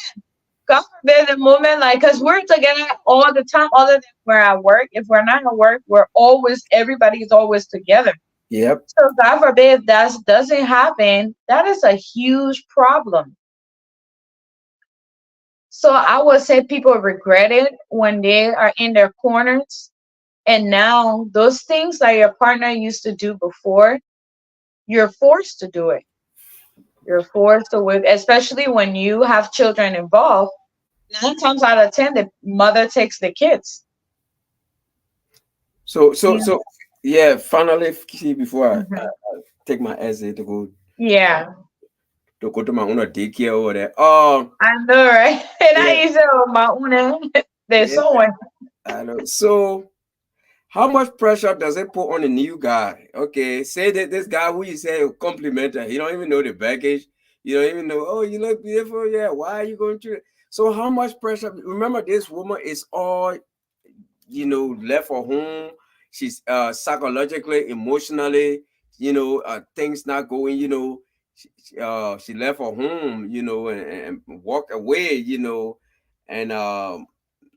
God forbid the moment, like, cause we're together all the time. Other than we're at work, if we're not at work, we're always everybody's always together. Yep. So God forbid if that doesn't happen, that is a huge problem. So I would say people regret it when they are in their corners. And now those things that your partner used to do before, you're forced to do it. You're forced to work, especially when you have children involved. 9 times out of 10, the mother takes the kids. So You yeah. Finally, see, before I Mhm. take my essay Yeah, to go to my own daycare over there. I know, right? And I Yeah, used to my own. There's yeah. someone. I know. So, how much pressure does it put on a new guy? Okay, say that this guy who you say complimented, he don't even know the baggage. You don't even know. Oh, you look beautiful. Yeah. Why are you going through it? So, how much pressure? Remember, this woman is all left for home. She's psychologically, emotionally, things not going. She left her home. And walked away. And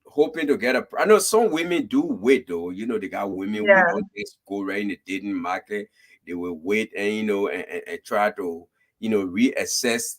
hoping to get a. I know some women do wait though. They got women who Yeah, don't just go right in the dating market. They will wait and and try to reassess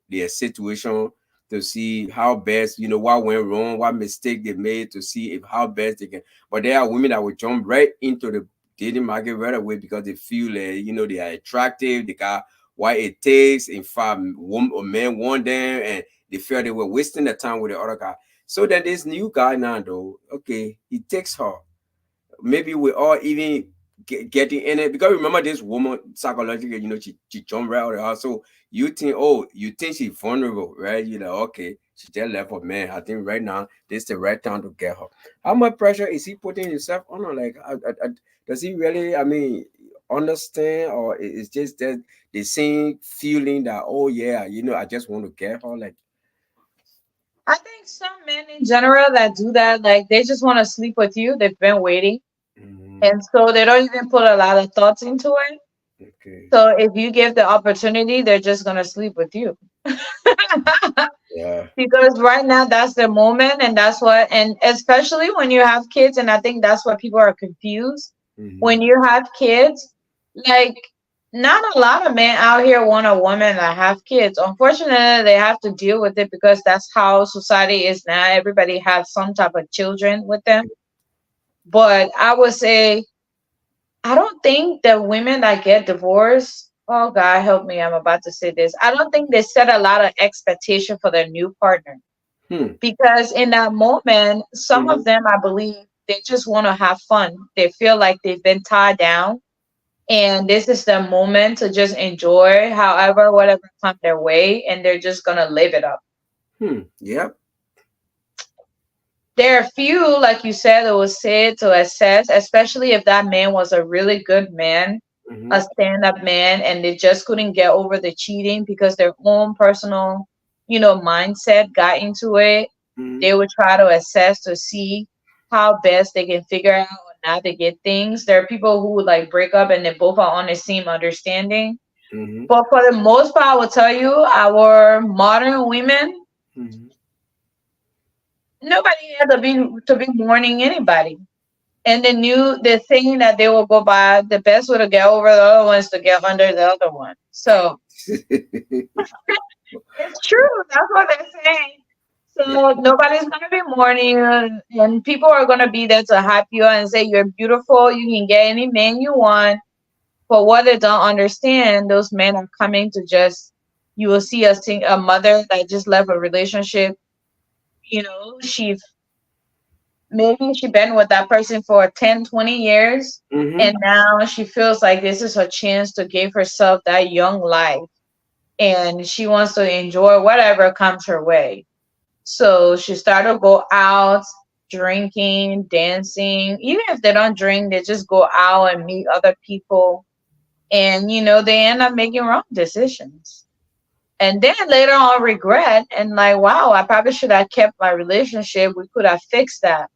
their situation to see how best what went wrong, what mistake they made to see if how best they can. But there are women that will jump right into the dating market right away because they feel that they are attractive, they got what it takes. In fact, woman or men want them, and they feel they were wasting their time with the other guy. So then this new guy now though, okay, he takes her. Maybe we all even getting in it because remember this woman psychologically, she jumped right out of the house. So you think she's vulnerable, right? Okay, she just left her man. I think right now this is the right time to get her. How much pressure is he putting himself on her? Like, does he really? I mean, understand, or it's just that the same feeling that oh yeah, I just want to get her. Like, I think some men in general that do that, like they just want to sleep with you. They've been waiting, mm, and so they don't even put a lot of thoughts into it. okay, So if you give the opportunity, they're just gonna sleep with you. yeah. Because right now that's the moment, and that's what, and especially when you have kids, and I think that's what people are confused. Mm-hmm. When you have kids, like not a lot of men out here want a woman that have kids. Unfortunately, they have to deal with it because that's how society is now. Everybody has some type of children with them. But I would say I don't think the women that get divorced, oh God help me, I'm about to say this. I don't think they set a lot of expectation for their new partner. Hmm. Because in that moment, some Mm-hmm. of them, I believe, they just want to have fun. They feel like they've been tied down, and this is the moment to just enjoy, however, whatever comes their way, and they're just gonna live it up. Hmm. Yep. There are few, like you said, that will say to assess, especially if that man was a really good man, Mm-hmm. a stand-up man, and they just couldn't get over the cheating because their own personal, mindset got into it. Mm-hmm. They would try to assess to see how best they can figure out or navigate things. There are people who would like break up and they both are on the same understanding. Mm-hmm. But for the most part, I will tell you, our modern women, Mm-hmm. nobody had to be mourning anybody. And the thing that they will go by, the best way to get over the other one is to get under the other one. So it's true. That's what they're saying. Yeah. So nobody's gonna be mourning you, and people are gonna be there to hype you and say you're beautiful. You can get any man you want. But what they don't understand, those men are coming to just. You will see a mother that just left a relationship. She maybe she been with that person for 10, 20 years, Mm-hmm. and now she feels like this is her chance to give herself that young life, and she wants to enjoy whatever comes her way. So she started to go out, drinking, dancing. Even if they don't drink, they just go out and meet other people. And, they end up making wrong decisions. And then later on regret and like, wow, I probably should have kept my relationship. We could have fixed that.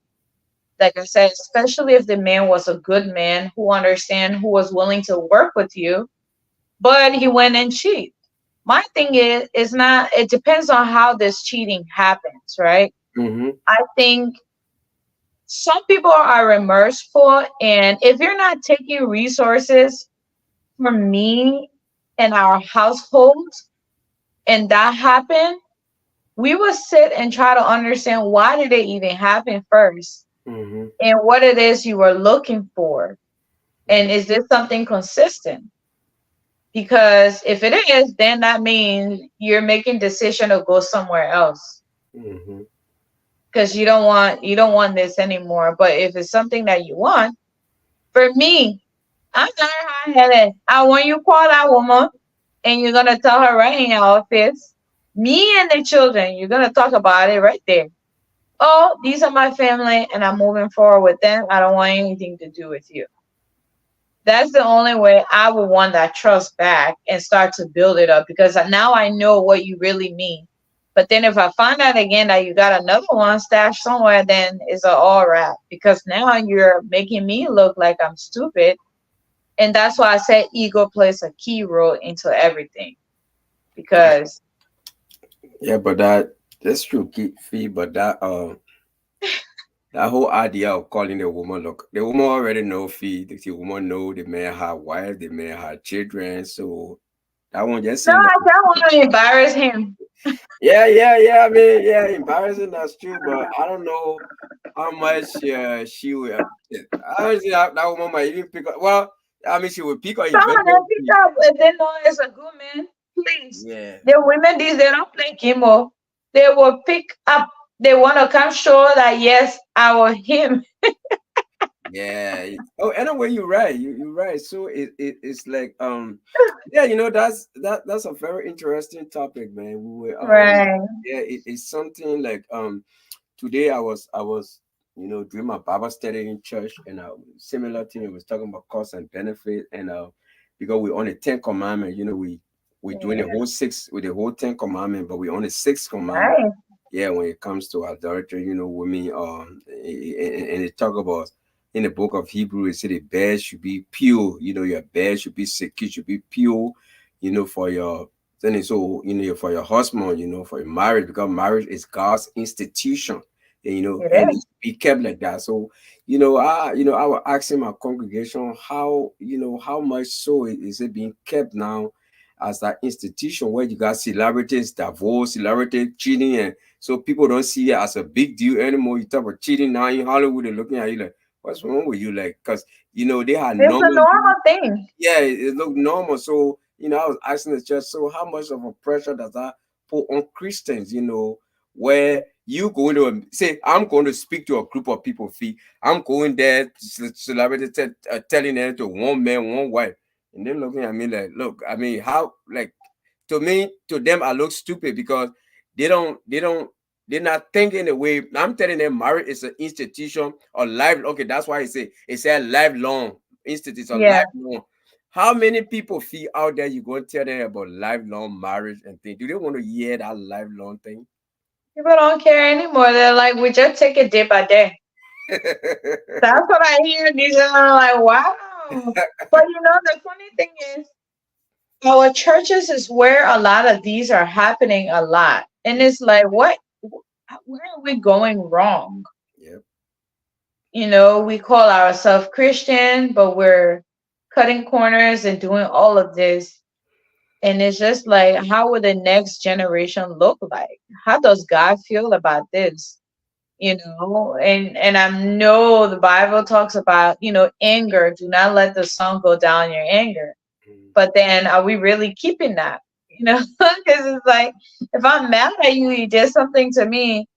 like I said, especially if the man was a good man who understand, who was willing to work with you, but he went and cheat. My thing is not, it depends on how this cheating happens, right? Mm-hmm. I think some people are remorseful, and if you're not taking resources from me and our household and that happened, we will sit and try to understand why did it even happen first, Mm-hmm. and what it is you were looking for, and is this something consistent? Because if it is, then that means you're making decision to go somewhere else Mm-hmm. because you don't want this anymore. But if it's something that you want, for me, I'm not high headed. I want you call that woman and you're gonna tell her right in your office, me and the children, you're gonna talk about it right there. Oh, these are my family and I'm moving forward with them. I don't want anything to do with you. That's the only way I would want that trust back and start to build it up, because now I know what you really mean. But then if I find out again that you got another one stashed somewhere, then it's a all wrap, because now you're making me look like I'm stupid. And that's why I said ego plays a key role into everything. Because Yeah, but that's true, Fee. But that whole idea of calling the woman, look, the woman already know Fee. The woman know the man had wife, the man had children. So that one just no, saying that. I don't want to embarrass him. Yeah. I mean, yeah, embarrassing. That's true, but I don't know how much she will. I don't see that woman might even pick up. Well, I mean, she will pick up Someone that eventually. pick up if they know it's a good man. Please. Yeah, The women these they don't play chemo. They will pick up. They want to come show that yes, I was him. yeah. Oh, anyway, you're right. You're right. So it's like yeah, that's a very interesting topic, man. We were Right. yeah, it's something like today I was doing my Bible study in church, and similar thing, I was talking about cost and benefit, and because we're on the 10 commandment, we're doing the Yeah. whole six with the whole 10 commandment, but we're on the sixth commandment. Right. Yeah, when it comes to adultery, women and it talk about in the book of Hebrew, it said the bed should be pure, your bed should be secure, should be pure, for your then so for your husband, for your marriage, because marriage is God's institution, and It and is. it be kept like that. So I was asking my congregation how how much so is it being kept now as that institution where you got celebrities, divorce, celebrity cheating, and so people don't see it as a big deal anymore. You talk about cheating now in Hollywood, they're looking at you like, what's wrong with you? Like, because they had It's a normal, normal thing. yeah, it looked normal. So, I was asking the church, so how much of a pressure does that put on Christians, where you going to say, I'm going to speak to a group of people, fee. I'm going there to celebrity telling them to one man, one wife. And they're looking at me like, look, I mean, how, like, to them, I look stupid because they're not thinking the way I'm telling them marriage is an institution or life. Okay, that's why it said lifelong institution, Yeah. lifelong. How many people feel out there you going to tell them about lifelong marriage and things? Do they want to hear that lifelong thing? People don't care anymore. They're like, we just take it day by day. That's what I hear. These are like, wow. But the funny thing is, our churches is where a lot of these are happening a lot. And it's like, where are we going wrong? Yep. We call ourselves Christian, but we're cutting corners and doing all of this. And it's just like, how will the next generation look like? How does God feel about this? And I know the Bible talks about, anger. Do not let the sun go down your anger. Mhm. But then are we really keeping that? Because it's like, if I'm mad at you, you did something to me,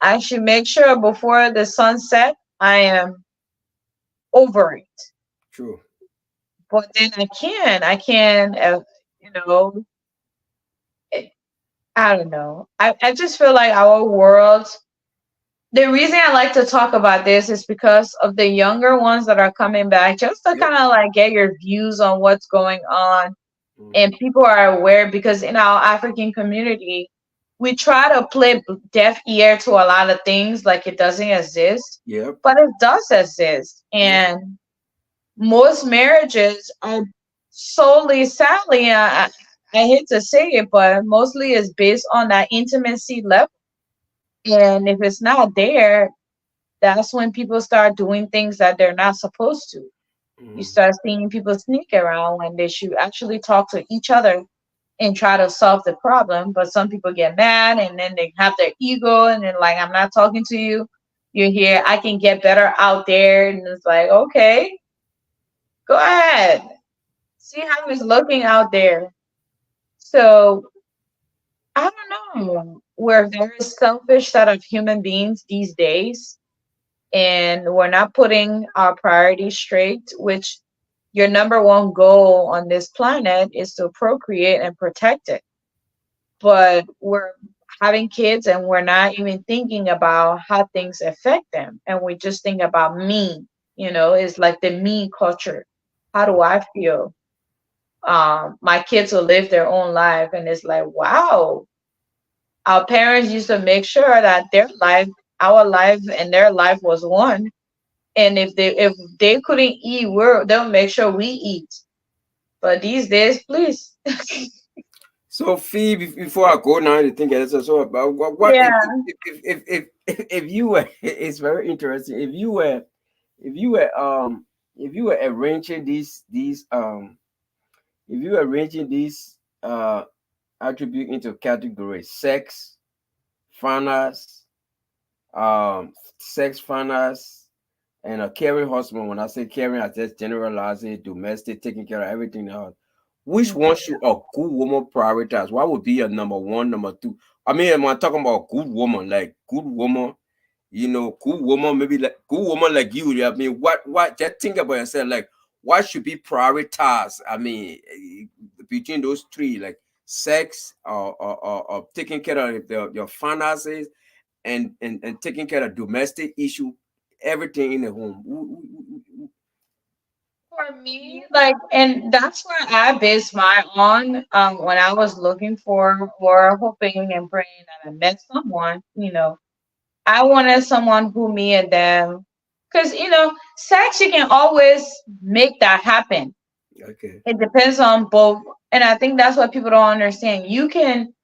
I should make sure before the sunset, I am over it. True. But then I can, I don't know. I just feel like our world, the reason I like to talk about this is because of the younger ones that are coming back, just to Yep. kind of like get your views on what's going on. Mhm. And people are aware, because in our African community, we try to play deaf ear to a lot of things like it doesn't exist, Yep. but it does exist. And most marriages are solely, sadly, I hate to say it, but mostly is based on that intimacy level. And if it's not there, that's when people start doing things that they're not supposed to. You Mhm. start seeing people sneak around when they should actually talk to each other and try to solve the problem. But some people get mad and then they have their ego and then like, I'm not talking to you. You're here. I can get better out there. And it's like, okay, go ahead. See how it's looking out there. So I don't know. We're very selfish set of human beings these days, and we're not putting our priorities straight, which your number one goal on this planet is to procreate and protect it. But we're having kids and we're not even thinking about how things affect them. And we just think about me, it's like the me culture. How do I feel? My kids will live their own life, and it's like, wow, our parents used to make sure that their life, our life, and their life was one. And if they couldn't eat, they'll make sure we eat. But these days, please. So, Fee, before I go now to think so about what Yeah. if you were, it's very interesting. If you were if you were arranging if you were arranging these attribute into categories: finance, sex finance, and a caring husband. When I say caring, I just generalize it: domestic, taking care of everything else. Which one should a good woman prioritize? What would be your number one, number two? I mean, I'm talking about good woman, like good woman, good woman, maybe like good woman like you. I mean, what? Just think about yourself. Like, what should be prioritized? I mean, between those three, like sex, or taking care of your finances, and taking care of domestic issue, everything in the home. For me, like, and that's where I based my on when I was looking for or hoping and praying that I met someone, I wanted someone who me and them, because sex you can always make that happen. Okay. It depends on both, and I think that's what people don't understand. You can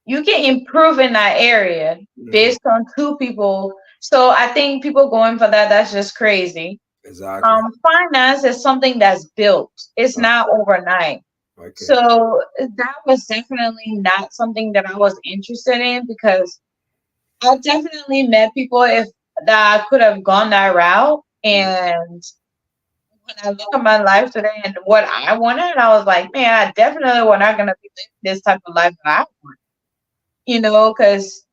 improve in that area Mhm. based on two people. So I think people going for that's just crazy. Exactly. Finance is something that's built. It's Uh, not overnight. Okay. So that was definitely not something that I was interested in, because I definitely met people if that I could have gone that route. Mhm. And when I look at my life today and what I wanted, I was like, man, I definitely was not gonna be living this type of life that I want. Because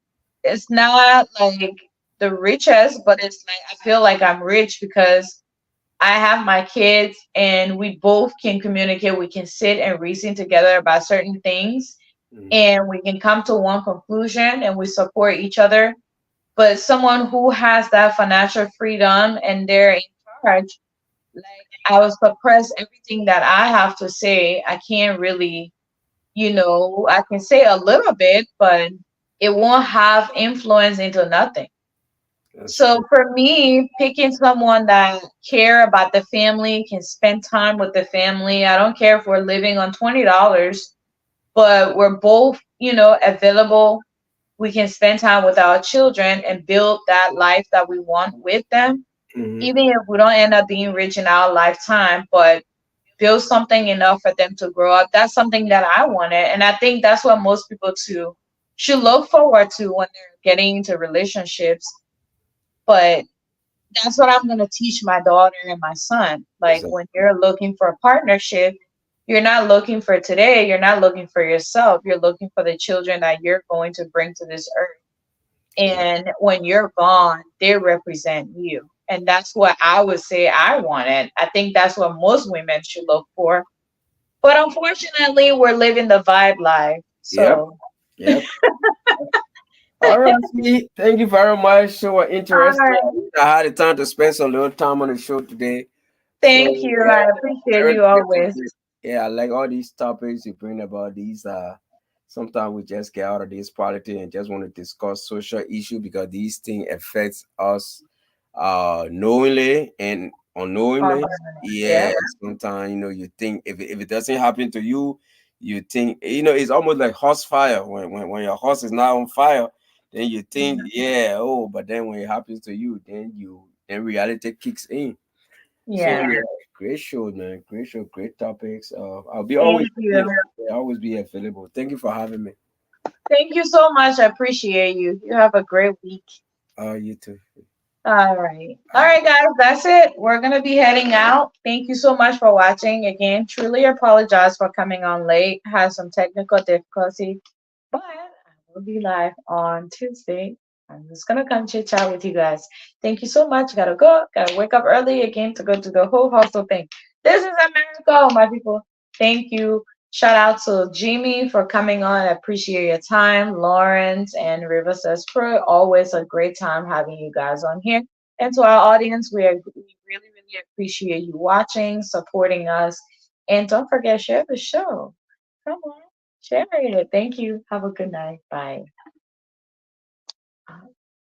it's not like the richest, but it's like I feel like I'm rich because I have my kids and we both can communicate. We can sit and reason together about certain things, Mhm. and we can come to one conclusion and we support each other. But someone who has that financial freedom and they're in charge, like I will suppress everything that I have to say. I can't really, I can say a little bit, but it won't have influence into nothing. That's So true. for me, picking someone that care about the family, can spend time with the family. I don't care if we're living on $20, but we're both, available. We can spend time with our children and build that life that we want with them, Mhm. even if we don't end up being rich in our lifetime, but build something enough for them to grow up. That's something that I wanted. And I think that's what most people too should look forward to when they're getting into relationships. But that's what I'm going to teach my daughter and my son. Like Exactly. when you're looking for a partnership, you're not looking for today, you're not looking for yourself, you're looking for the children that you're going to bring to this earth. And when you're gone, they represent you. And that's what I would say I wanted. I think that's what most women should look for. But unfortunately, we're living the vibe life. Yep. So, Yep. All right, Fee. Thank you very much. So all interesting. right. I had the time to spend some little time on the show today. So Thank you. yeah, I appreciate very you great always. topic. Yeah, I like all these topics you bring about these sometimes we just get out of this politics and just want to discuss social issue because these things affects us knowingly and unknowingly. Yeah. Yeah, sometimes you think if it doesn't happen to you, you think it's almost like horse fire. When your horse is not on fire, then you think, yeah, oh, but then when it happens to you, then reality kicks in. So Yeah. yeah, great show, man. Great show, great topics. I'll be Thank always you. always be available. Thank you for having me. Thank you so much. I appreciate you. You have a great week. You too. All right. All Uh, right, guys, that's it. We're going to be heading out. Thank you so much for watching. Again, truly apologize for coming on late. Had some technical difficulty, but I will be live on Tuesday. I'm just going to come chit chat with you guys. Thank you so much. Gotta go. Gotta wake up early again to go to the whole hustle thing. This is America, my people. Thank you. Shout out to Jimmy for coming on. I appreciate your time. Lawrence and River Says Pro. Always a great time having you guys on here. And to our audience, we really, really appreciate you watching, supporting us. And don't forget, share the show. Come on, share it. Thank you. Have a good night. Bye.